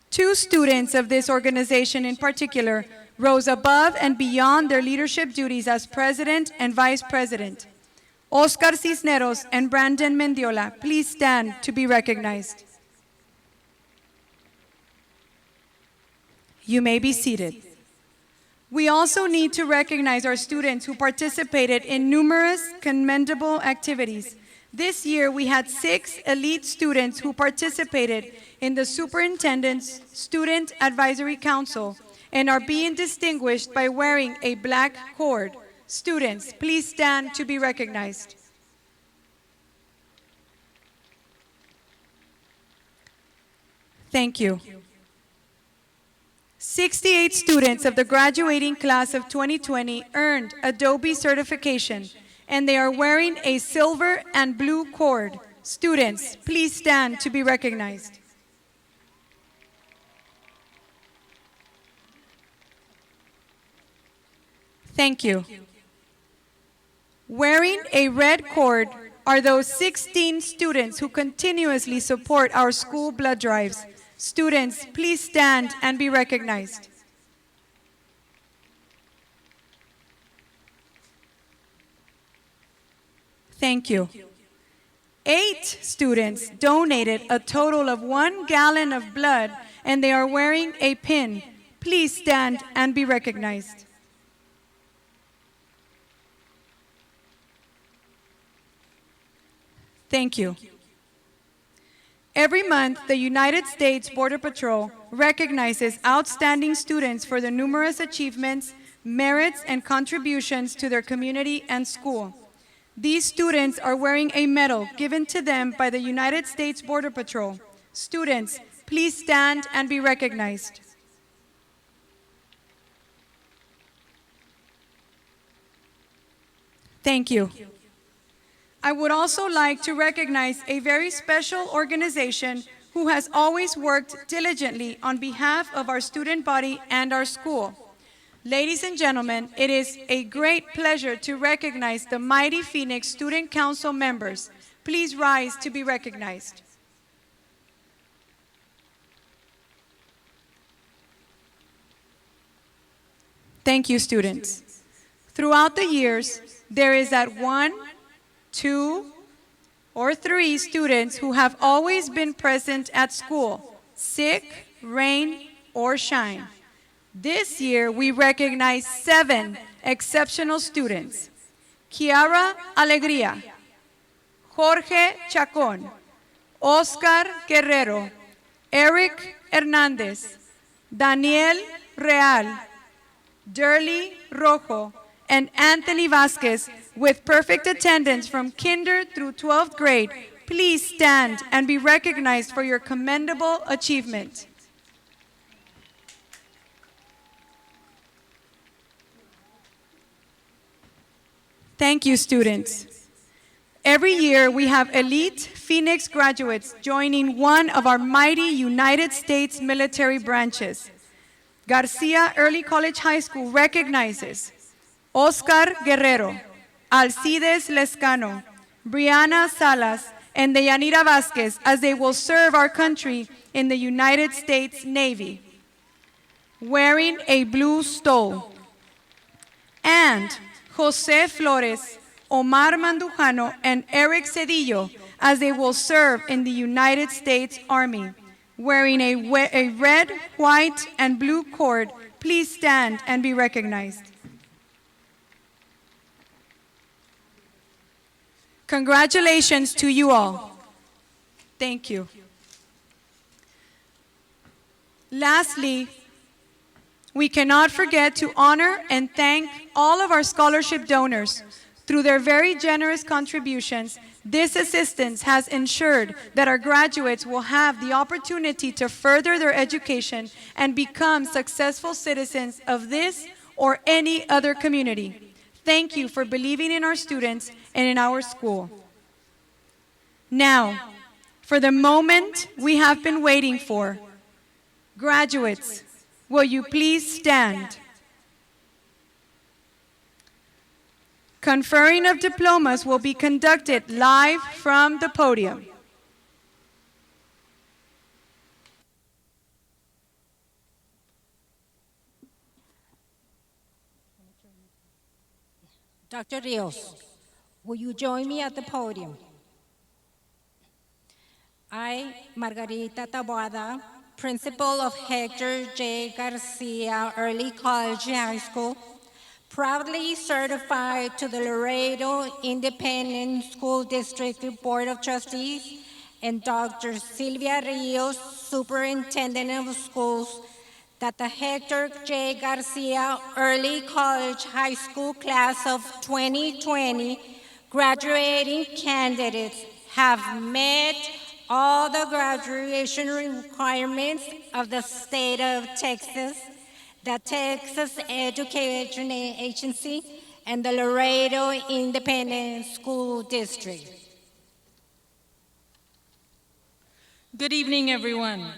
2 students of this organization in particular rose above and beyond their leadership duties as president and vice president. Oscar Cisneros and Brandon Mendiola, please stand to be recognized. You may be seated. We also need to recognize our students who participated in numerous commendable activities. This year, we had 6 elite students who participated in the Superintendent's Student Advisory Council and are being distinguished by wearing a black cord. Students, please stand to be recognized. Thank you. 68 students of the graduating class of 2020 earned Adobe certification, and they are wearing a silver and blue cord. Students, please stand to be recognized. Thank you. Wearing a red cord are those 16 students who continuously support our school blood drives. Students, please stand and be recognized. Thank you. 8 students donated a total of 1 gallon of blood, and they are wearing a pin. Please stand and be recognized. Thank you. Every month, the United States Border Patrol recognizes outstanding students for their numerous achievements, merits, and contributions to their community and school. These students are wearing a medal given to them by the United States Border Patrol. Students, please stand and be recognized. Thank you. I would also like to recognize a very special organization who has always worked diligently on behalf of our student body and our school. Ladies and gentlemen, it is a great pleasure to recognize the Mighty Phoenix Student Council members. Please rise to be recognized. Thank you, students. Throughout the years, there is that 1, 2, or 3 students who have always been present at school, sick, rain, or shine. This year, we recognize 7 exceptional students: Kiara Alegría, Jorge Chacón, Oscar Guerrero, Eric Hernández, Daniel Real, Durley Rojo, and Anthony Vasquez with perfect attendance from kinder through 12th grade. Please stand and be recognized for your commendable achievement. Thank you, students. Every year, we have elite Phoenix graduates joining one of our mighty United States military branches. Garcia Early College High School recognizes Oscar Guerrero, Alcides Lescano, Brianna Salas, and Deyanira Vasquez as they will serve our country in the United States Navy, wearing a blue stole. And Jose Flores, Omar Mandujano, and Eric Cedillo as they will serve in the United States Army, wearing a red, white, and blue cord. Please stand and be recognized. Congratulations to you all. Thank you. Lastly, we cannot forget to honor and thank all of our scholarship donors. Through their very generous contributions, this assistance has ensured that our graduates will have the opportunity to further their education and become successful citizens of this or any other community. Thank you for believing in our students and in our school. Now, for the moment we have been waiting for. Graduates, will you please stand? Conferring of diplomas will be conducted live from the podium. Dr. Rios, will you join me at the podium? I, Margarita Taboada, principal of Hector J. Garcia Early College High School, proudly certified to the Laredo Independent School District Board of Trustees, and Dr. Silvia Rios, Superintendent of Schools, that the Hector J. Garcia Early College High School class of 2020 graduating candidates have met all the graduation requirements of the state of Texas, the Texas Education Agency, and the Laredo Independent School District. Good evening, everyone.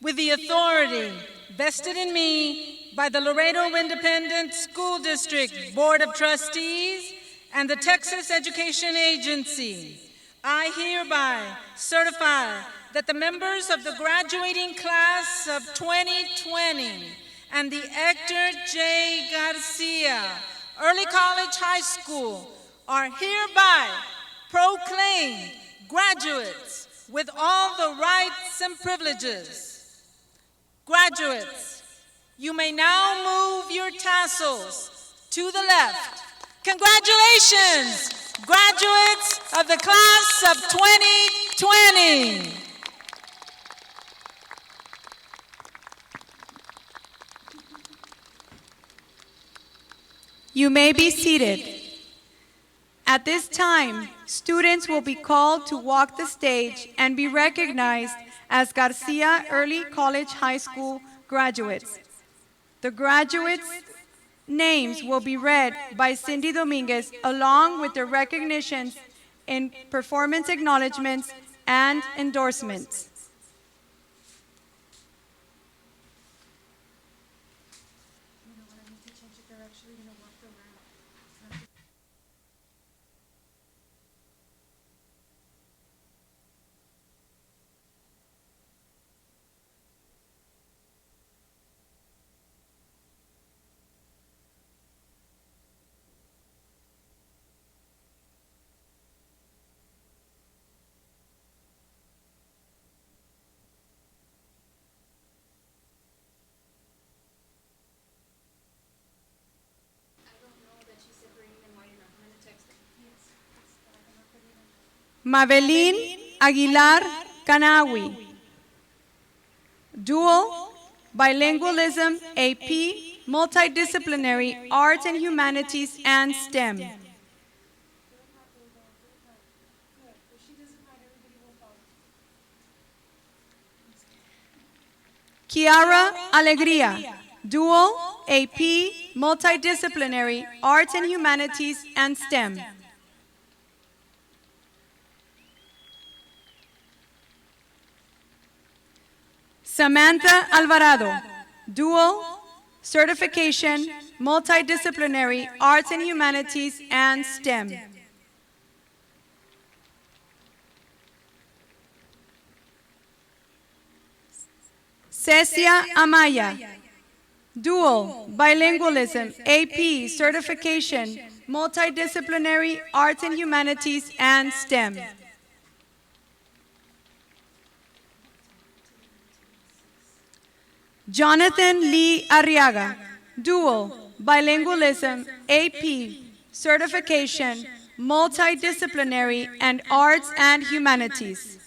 With the authority vested in me by the Laredo Independent School District Board of Trustees and the Texas Education Agency, I hereby certify that the members of the graduating class of 2020 and the Hector J. Garcia Early College High School are hereby proclaimed graduates with all the rights and privileges. Graduates, you may now move your tassels to the left. Congratulations, graduates of the class of 2020. You may be seated. At this time, students will be called to walk the stage and be recognized as Garcia Early College High School graduates. The graduates' names will be read by Cindy Dominguez along with their recognitions in performance acknowledgments and endorsements. Mavelin Aguilar Canawi. Dual Bilingualism AP, Multidisciplinary Arts and Humanities and STEM. Kiara Alegría. Dual AP, Multidisciplinary Arts and Humanities and STEM. Samantha Alvarado, Dual, Certification, Multidisciplinary Arts and Humanities and STEM. Cecia Amaya, Dual, Bilingualism, AP, Certification, Multidisciplinary Arts and Humanities and STEM. Jonathan Lee Arriaga, Dual, Bilingualism, AP, Certification, Multidisciplinary and Arts and Humanities.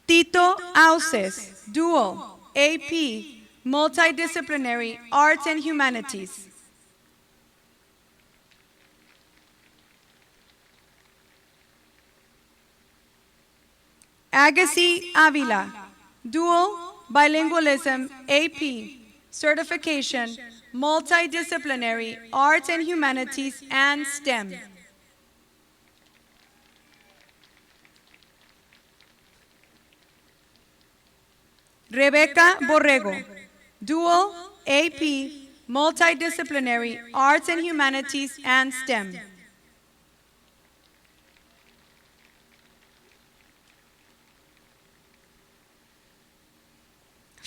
Tito Auces, Dual, AP, Multidisciplinary Arts and Humanities. Agassi Avila, Dual, Bilingualism, AP, Certification, Multidisciplinary Arts and Humanities and STEM. Rebecca Borrego, Dual, AP, Multidisciplinary Arts and Humanities and STEM.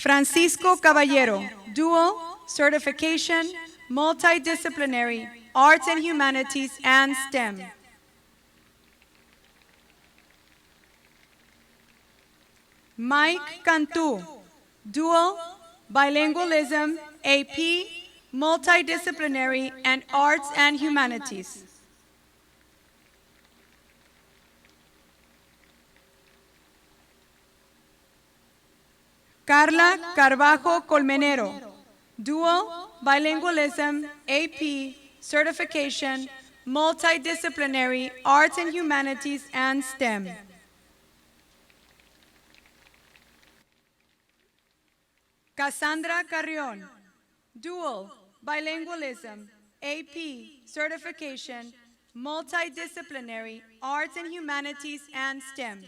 Francisco Caballero, Dual, Certification, Multidisciplinary Arts and Humanities and STEM. Mike Cantu, Dual, Bilingualism, AP, Multidisciplinary and Arts and Humanities. Carla Carvajo Colmenero, Dual, Bilingualism, AP, Certification, Multidisciplinary Arts and Humanities and STEM. Cassandra Carrion, Dual, Bilingualism, AP, Certification, Multidisciplinary Arts and Humanities and STEM.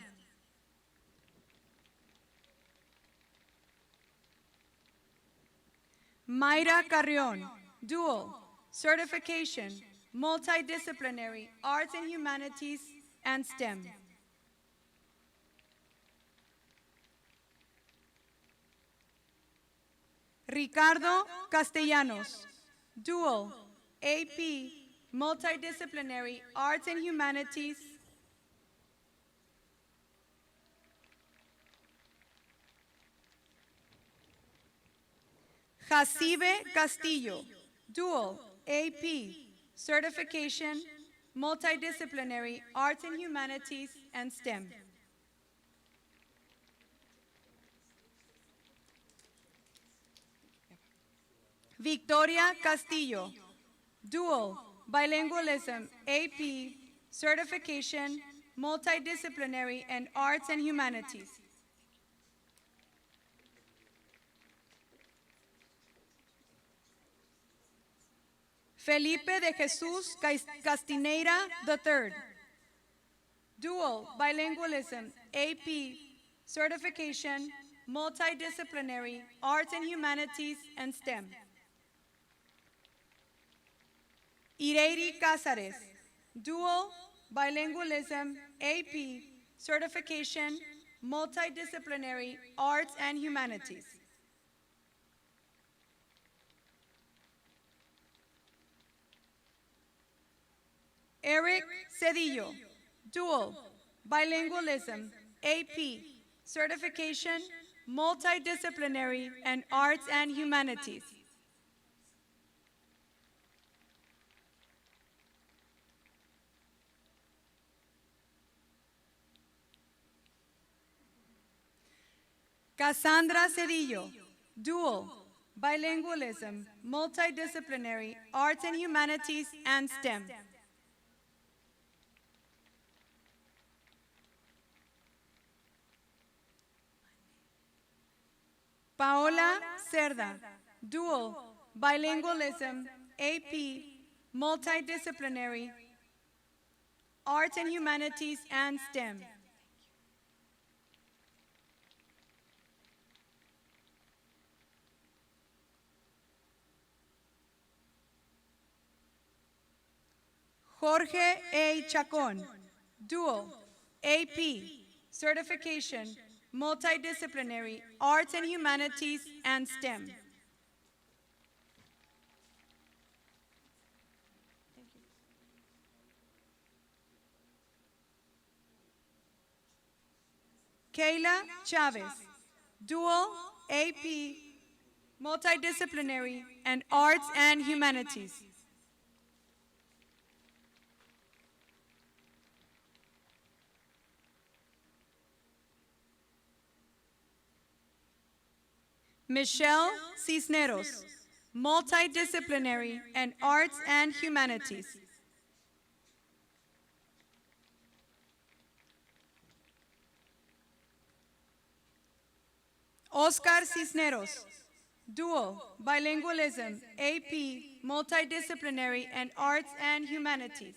Mayra Carrion, Dual, Certification, Multidisciplinary Arts and Humanities and STEM. Ricardo Castellanos, Dual, AP, Multidisciplinary Arts and Humanities. Jacibe Castillo, Dual, AP, Certification, Multidisciplinary Arts and Humanities and STEM. Victoria Castillo, dual, bilingualism, AP, certification, multidisciplinary, and arts and humanities. Felipe de Jesús Castineira III, dual, bilingualism, AP, certification, multidisciplinary, arts and humanities, and STEM. Ireiri Cázares, dual, bilingualism, AP, certification, multidisciplinary, arts and humanities. Eric Cedillo, dual, bilingualism, AP, certification, multidisciplinary, and arts and humanities. Cassandra Cedillo, dual, bilingualism, multidisciplinary, arts and humanities, and STEM. Paola Cerda, dual, bilingualism, AP, multidisciplinary, arts and humanities, and STEM. Jorge A. Chacon, dual, AP, certification, multidisciplinary, arts and humanities, and STEM. Kayla Chavez, dual, AP, multidisciplinary, and arts and humanities. Michelle Cisneros, multidisciplinary, and arts and humanities. Oscar Cisneros, dual, bilingualism, AP, multidisciplinary, and arts and humanities.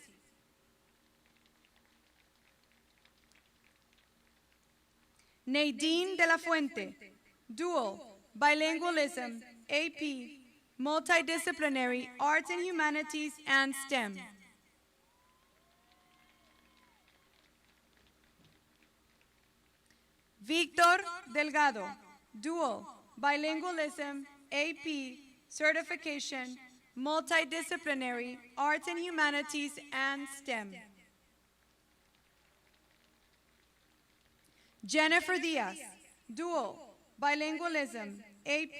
Nadine de la Fuente, dual, bilingualism, AP, multidisciplinary, arts and humanities, and STEM. Victor Delgado, dual, bilingualism, AP, certification, multidisciplinary, arts and humanities, and STEM. Jennifer Diaz, dual, bilingualism, AP,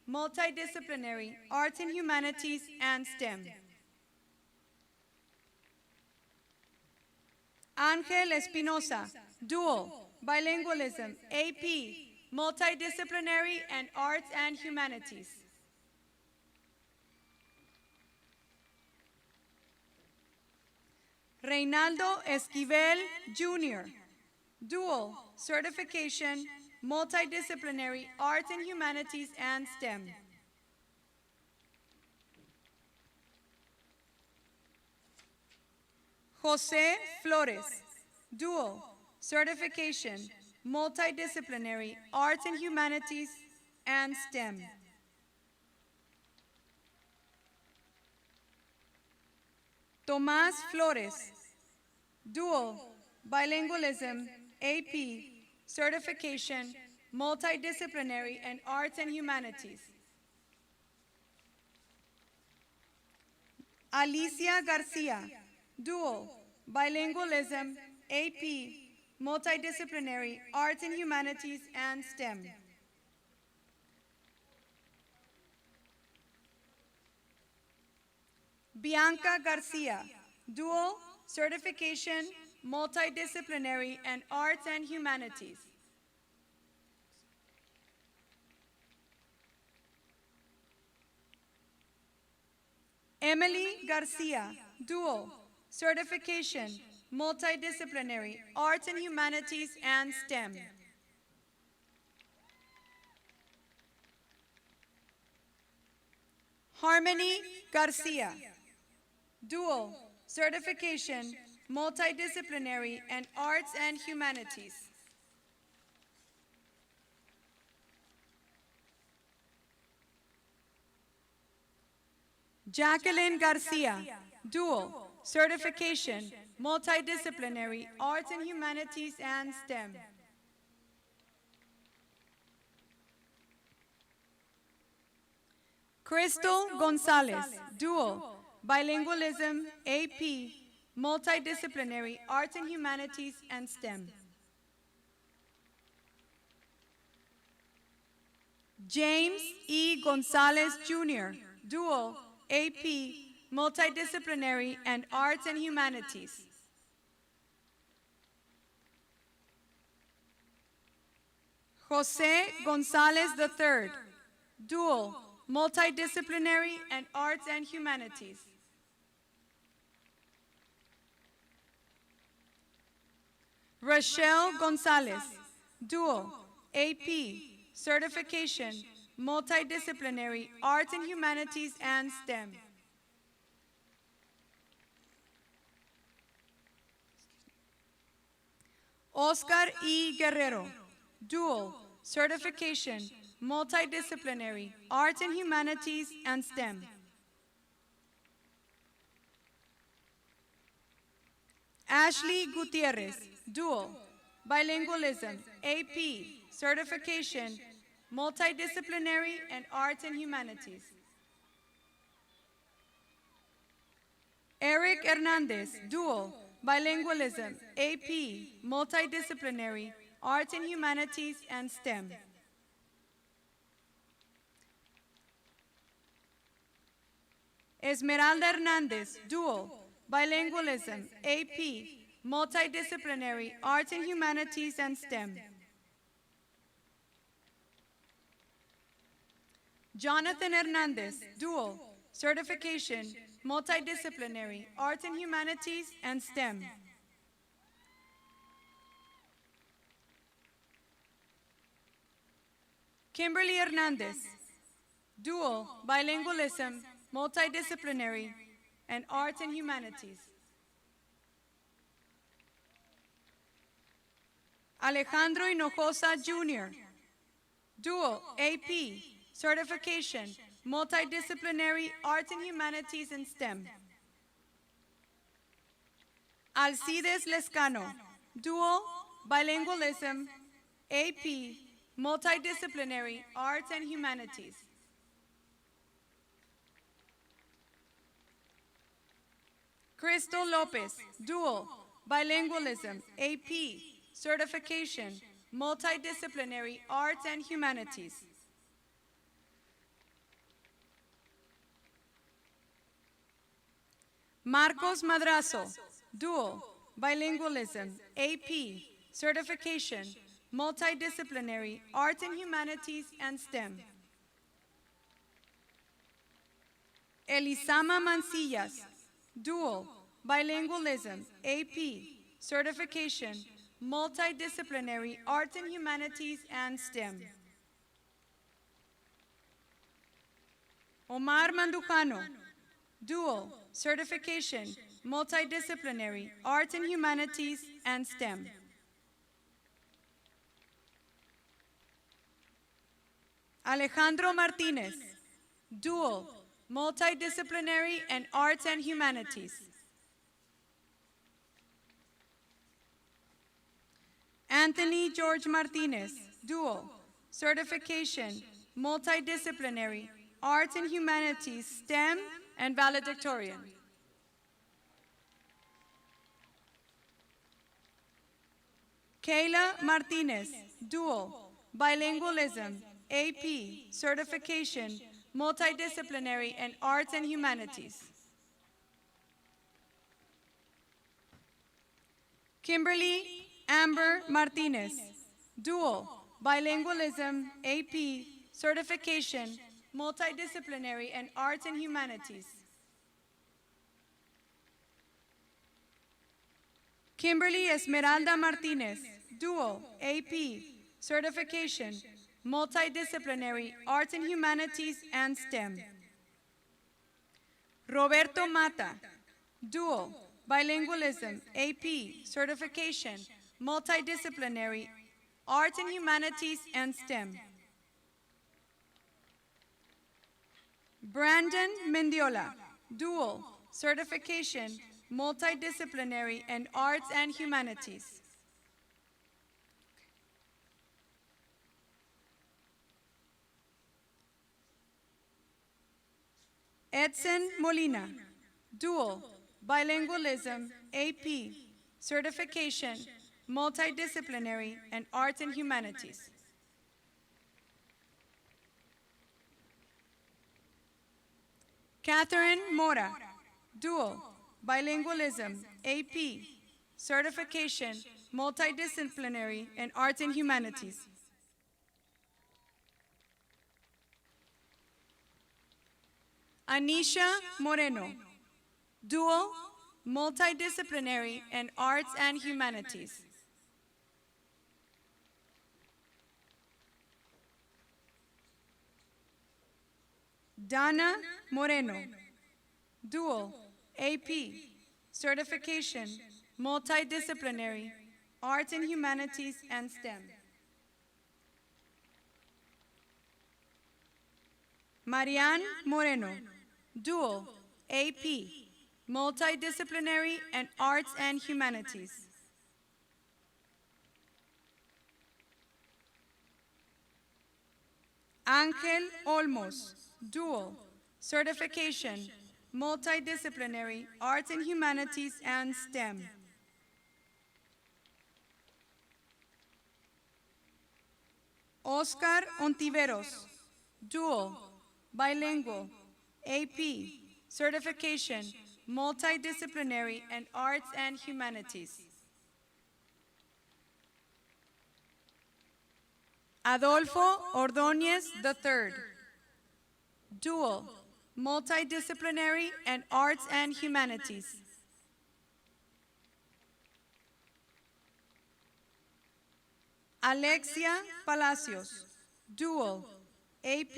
multidisciplinary, arts and humanities, and STEM. Ángel Espinosa, dual, bilingualism, AP, multidisciplinary, and arts and humanities. Reynaldo Esquivel, Jr., dual, certification, multidisciplinary, arts and humanities, and STEM. Jose Flores, dual, certification, multidisciplinary, arts and humanities, and STEM. Tomás Flores, dual, bilingualism, AP, certification, multidisciplinary, and arts and humanities. Alicia Garcia, dual, bilingualism, AP, multidisciplinary, arts and humanities, and STEM. Bianca Garcia, dual, certification, multidisciplinary, and arts and humanities. Emily Garcia, dual, certification, multidisciplinary, arts and humanities and STEM. Harmony Garcia, dual, certification, multidisciplinary, and arts and humanities. Jacqueline Garcia, dual, certification, multidisciplinary, arts and humanities and STEM. Crystal Gonzalez, dual, bilingualism, AP, multidisciplinary, arts and humanities and STEM. James E. Gonzalez Jr., dual, AP, multidisciplinary, and arts and humanities. Jose Gonzalez III, dual, multidisciplinary, and arts and humanities. Rochelle Gonzalez, dual, AP, certification, multidisciplinary, arts and humanities and STEM. Oscar E. Guerrero, dual, certification, multidisciplinary, arts and humanities and STEM. Ashley Gutierrez, dual, bilingualism, AP, certification, multidisciplinary, and arts and humanities. Eric Hernandez, dual, bilingualism, AP, multidisciplinary, arts and humanities, and STEM. Esmeralda Hernandez, dual, bilingualism, AP, multidisciplinary, arts and humanities, and STEM. Jonathan Hernandez, dual, certification, multidisciplinary, arts and humanities, and STEM. Kimberly Hernandez, dual, bilingualism, multidisciplinary, and arts and humanities. Alejandro Hinojosa Jr., dual, AP, certification, multidisciplinary, arts and humanities, and STEM. Alcides Lescano, dual, bilingualism, AP, multidisciplinary, arts and humanities. Crystal Lopez, dual, bilingualism, AP, certification, multidisciplinary, arts and humanities. Marcos Madrazo, dual, bilingualism, AP, certification, multidisciplinary, arts and humanities, and STEM. Elisama Mancillas, dual, bilingualism, AP, certification, multidisciplinary, arts and humanities, and STEM. Omar Mandujano, dual, certification, multidisciplinary, arts and humanities, and STEM. Alejandro Martinez, dual, multidisciplinary, and arts and humanities. Anthony George Martinez, dual, certification, multidisciplinary, arts and humanities, STEM, and valedictorian. Kayla Martinez, dual, bilingualism, AP, certification, multidisciplinary, and arts and humanities. Kimberly Amber Martinez, dual, bilingualism, AP, certification, multidisciplinary, and arts and humanities. Kimberly Esmeralda Martinez, dual, AP, certification, multidisciplinary, arts and humanities and STEM. Roberto Mata, dual, bilingualism, AP, certification, multidisciplinary, arts and humanities and STEM. Brandon Mendiola, dual, certification, multidisciplinary, and arts and humanities. Edson Molina, dual, bilingualism, AP, certification, multidisciplinary, and arts and humanities. Catherine Mora, dual, bilingualism, AP, certification, multidisciplinary, and arts and humanities. Anisha Moreno, dual, multidisciplinary, and arts and humanities. Dana Moreno, dual, AP, certification, multidisciplinary, arts and humanities and STEM. Marianne Moreno, dual, AP, multidisciplinary, and arts and humanities. Ángel Olmos, dual, certification, multidisciplinary, arts and humanities and STEM. Oscar Ontiveros, dual, bilingual, AP, certification, multidisciplinary, and arts and humanities. Adolfo Ordóñez III, dual, multidisciplinary, and arts and humanities. Alexia Palacios, dual, AP,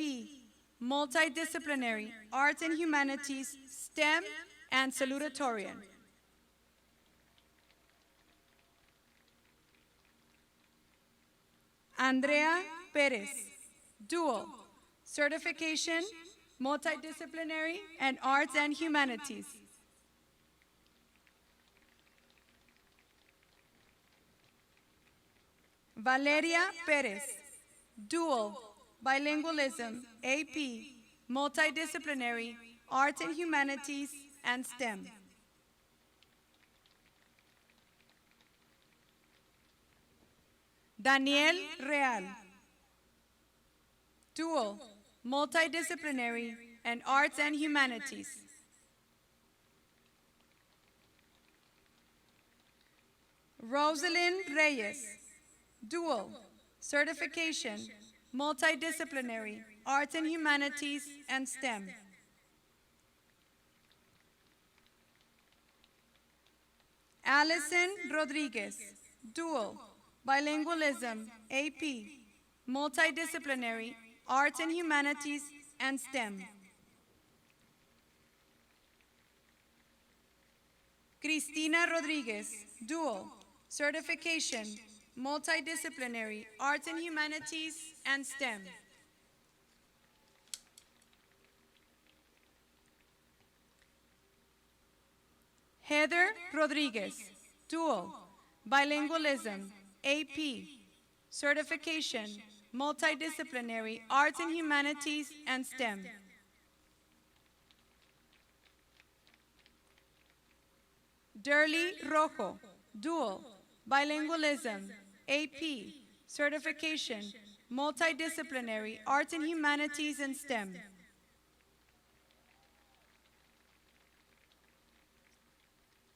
multidisciplinary, arts and humanities, STEM, and salutatorian. Andrea Perez, dual, certification, multidisciplinary, and arts and humanities. Valeria Perez, dual, bilingualism, AP, multidisciplinary, arts and humanities, and STEM. Daniel Real, dual, multidisciplinary, and arts and humanities. Rosalind Reyes, dual, certification, multidisciplinary, arts and humanities, and STEM. Allison Rodriguez, dual, bilingualism, AP, multidisciplinary, arts and humanities, and STEM. Cristina Rodriguez, dual, certification, multidisciplinary, arts and humanities, and STEM. Heather Rodriguez, dual, bilingualism, AP, certification, multidisciplinary, arts and humanities, and STEM. Durley Rojo, dual, bilingualism, AP, certification, multidisciplinary, arts and humanities, and STEM.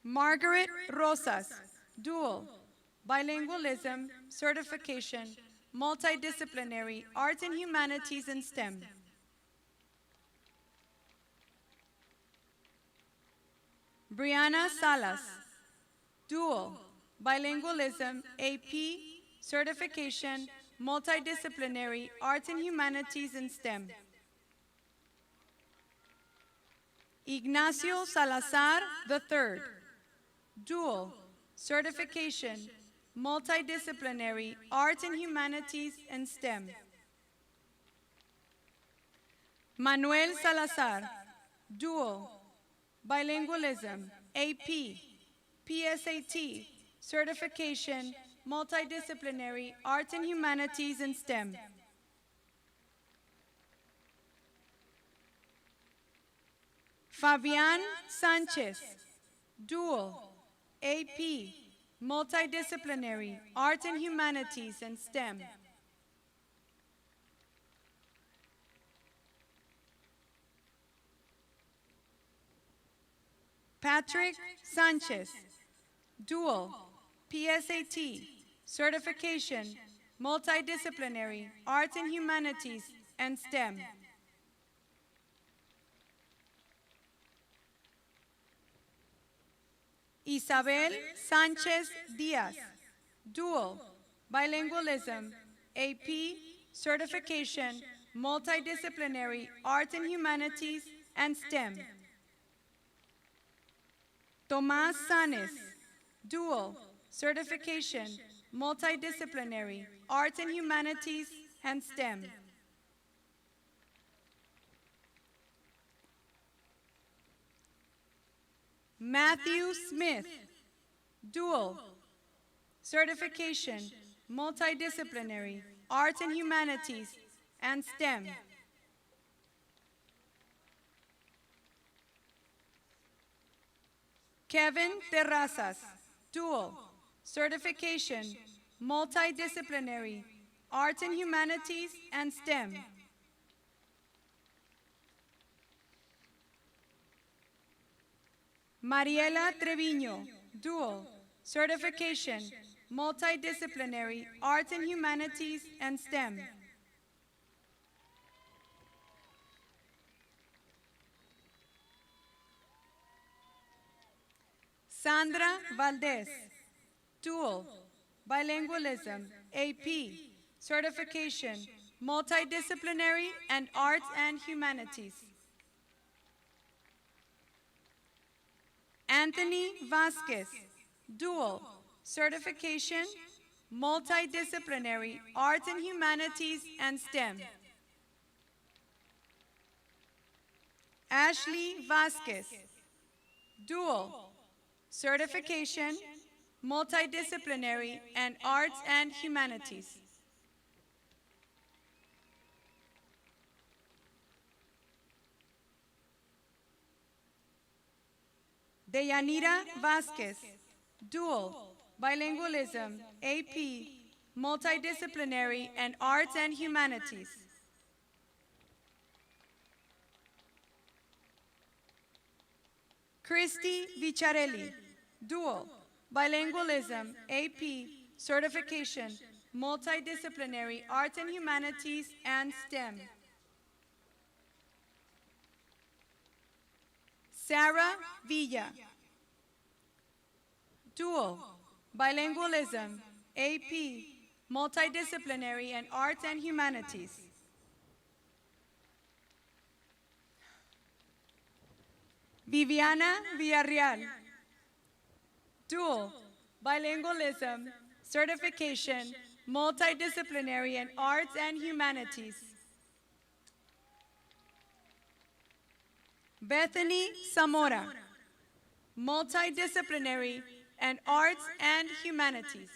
Margaret Rosas, dual, bilingualism, certification, multidisciplinary, arts and humanities, and STEM. Brianna Salas, dual, Bilingualism, AP, Certification, Multidisciplinary, Arts and Humanities and STEM. Ignacio Salazar III, Dual, Certification, Multidisciplinary, Arts and Humanities and STEM. Manuel Salazar, Dual, Bilingualism, AP, PSAT, Certification, Multidisciplinary, Arts and Humanities and STEM. Fabian Sanchez, Dual, AP, Multidisciplinary, Arts and Humanities and STEM. Patrick Sanchez, Dual, PSAT, Certification, Multidisciplinary, Arts and Humanities and STEM. Isabel Sanchez Diaz, Dual, Bilingualism, AP, Certification, Multidisciplinary, Arts and Humanities and STEM. Tomás Sanes, Dual, Certification, Multidisciplinary, Arts and Humanities and STEM. Matthew Smith, Dual, Certification, Multidisciplinary, Arts and Humanities and STEM. Kevin Terrazas, Dual, Certification, Multidisciplinary, Arts and Humanities and STEM. Mariela Treviño, Dual, Certification, Multidisciplinary, Arts and Humanities and STEM. Sandra Valdez, Dual, Bilingualism, AP, Certification, Multidisciplinary, and Arts and Humanities. Anthony Vasquez, Dual, Certification, Multidisciplinary, Arts and Humanities and STEM. Ashley Vasquez, Dual, Certification, Multidisciplinary, and Arts and Humanities. Deyanira Vasquez, Dual, Bilingualism, AP, Multidisciplinary, and Arts and Humanities. Christy Vicharelli, Dual, Bilingualism, AP, Certification, Multidisciplinary, Arts and Humanities, and STEM. Sarah Villa, Dual, Bilingualism, AP, Multidisciplinary, and Arts and Humanities. Viviana Villarreal, Dual, Bilingualism, Certification, Multidisciplinary, and Arts and Humanities. Bethany Zamora, Multidisciplinary, and Arts and Humanities.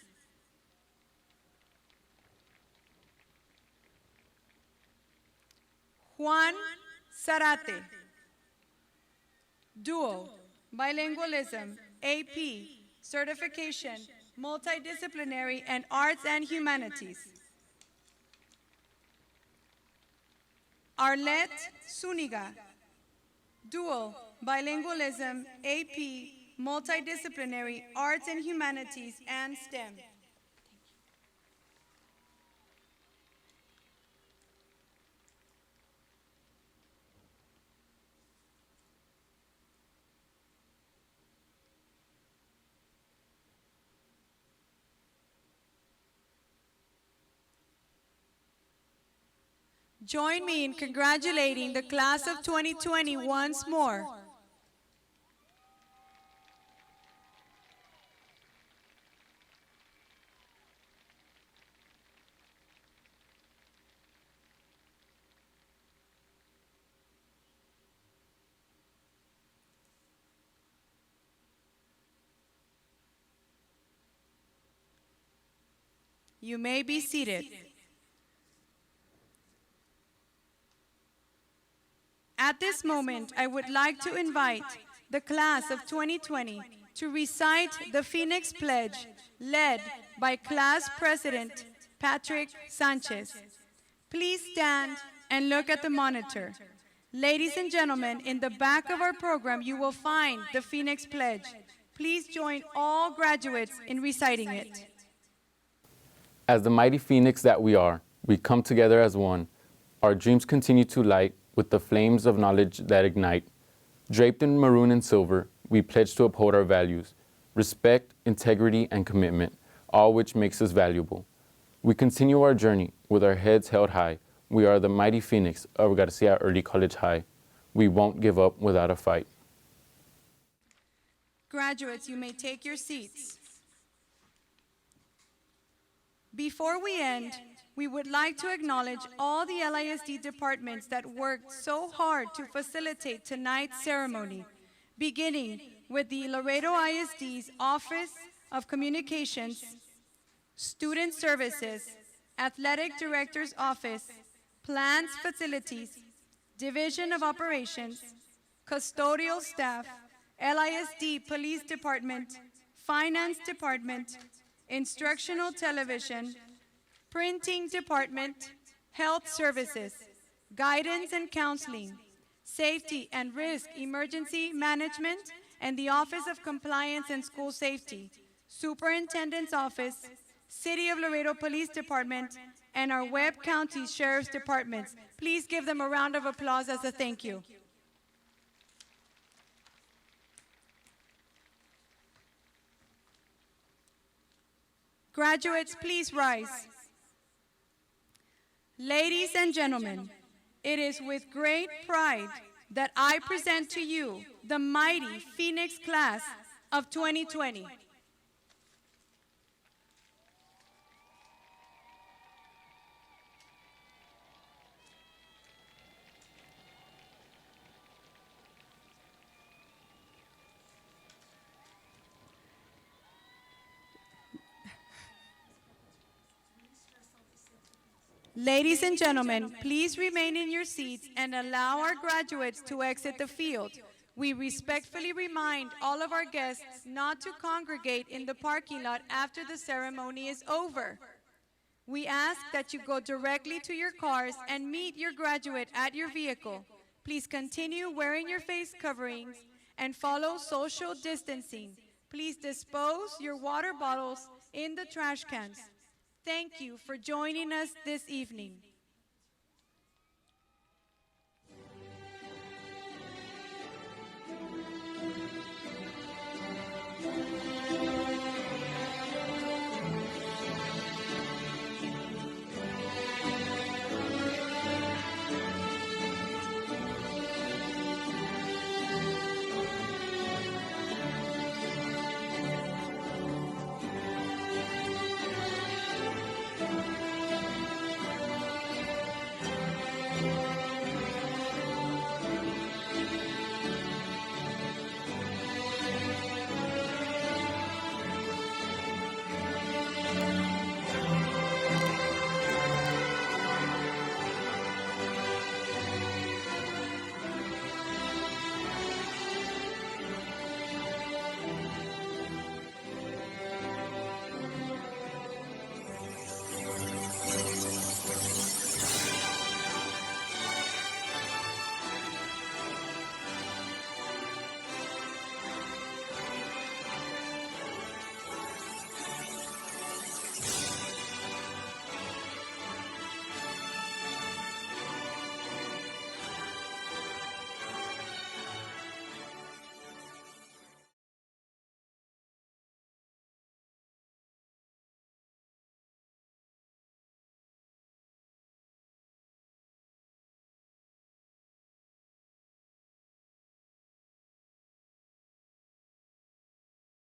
Juan Zarate, Dual, Bilingualism, AP, Certification, Multidisciplinary, and Arts and Humanities. Arlette Zuniga, Dual, Bilingualism, AP, Multidisciplinary, Arts and Humanities, and STEM. Join me in congratulating the class of 2020 once more. You may be seated. At this moment, I would like to invite the class of 2020 to recite the Phoenix Pledge, led by Class President Patrick Sanchez. Please stand and look at the monitor. Ladies and gentlemen, in the back of our program, you will find the Phoenix Pledge. Please join all graduates in reciting it. As the mighty phoenix that we are, we come together as one. Our dreams continue to light with the flames of knowledge that ignite. Draped in maroon and silver, we pledge to uphold our values, respect, integrity, and commitment, all which makes us valuable. We continue our journey with our heads held high. We are the mighty phoenix of Garcia Early College High. We won't give up without a fight. Graduates, you may take your seats. Before we end, we would like to acknowledge all the LISD departments that worked so hard to facilitate tonight's ceremony, beginning with the Laredo ISD's Office of Communications, Student Services, Athletic Director's Office, Plans Facilities, Division of Operations, Custodial Staff, LISD Police Department, Finance Department, Instructional Television, Printing Department, Health Services, Guidance and Counseling, Safety and Risk Emergency Management, and the Office of Compliance and School Safety, Superintendent's Office, City of Laredo Police Department, and our Webb County Sheriff's Departments. Please give them a round of applause as a thank you. Graduates, please rise. Ladies and gentlemen, it is with great pride that I present to you the mighty Phoenix class of 2020. Ladies and gentlemen, please remain in your seats and allow our graduates to exit the field. We respectfully remind all of our guests not to congregate in the parking lot after the ceremony is over. We ask that you go directly to your cars and meet your graduate at your vehicle. Please continue wearing your face coverings and follow social distancing. Please dispose your water bottles in the trash cans. Thank you for joining us this evening.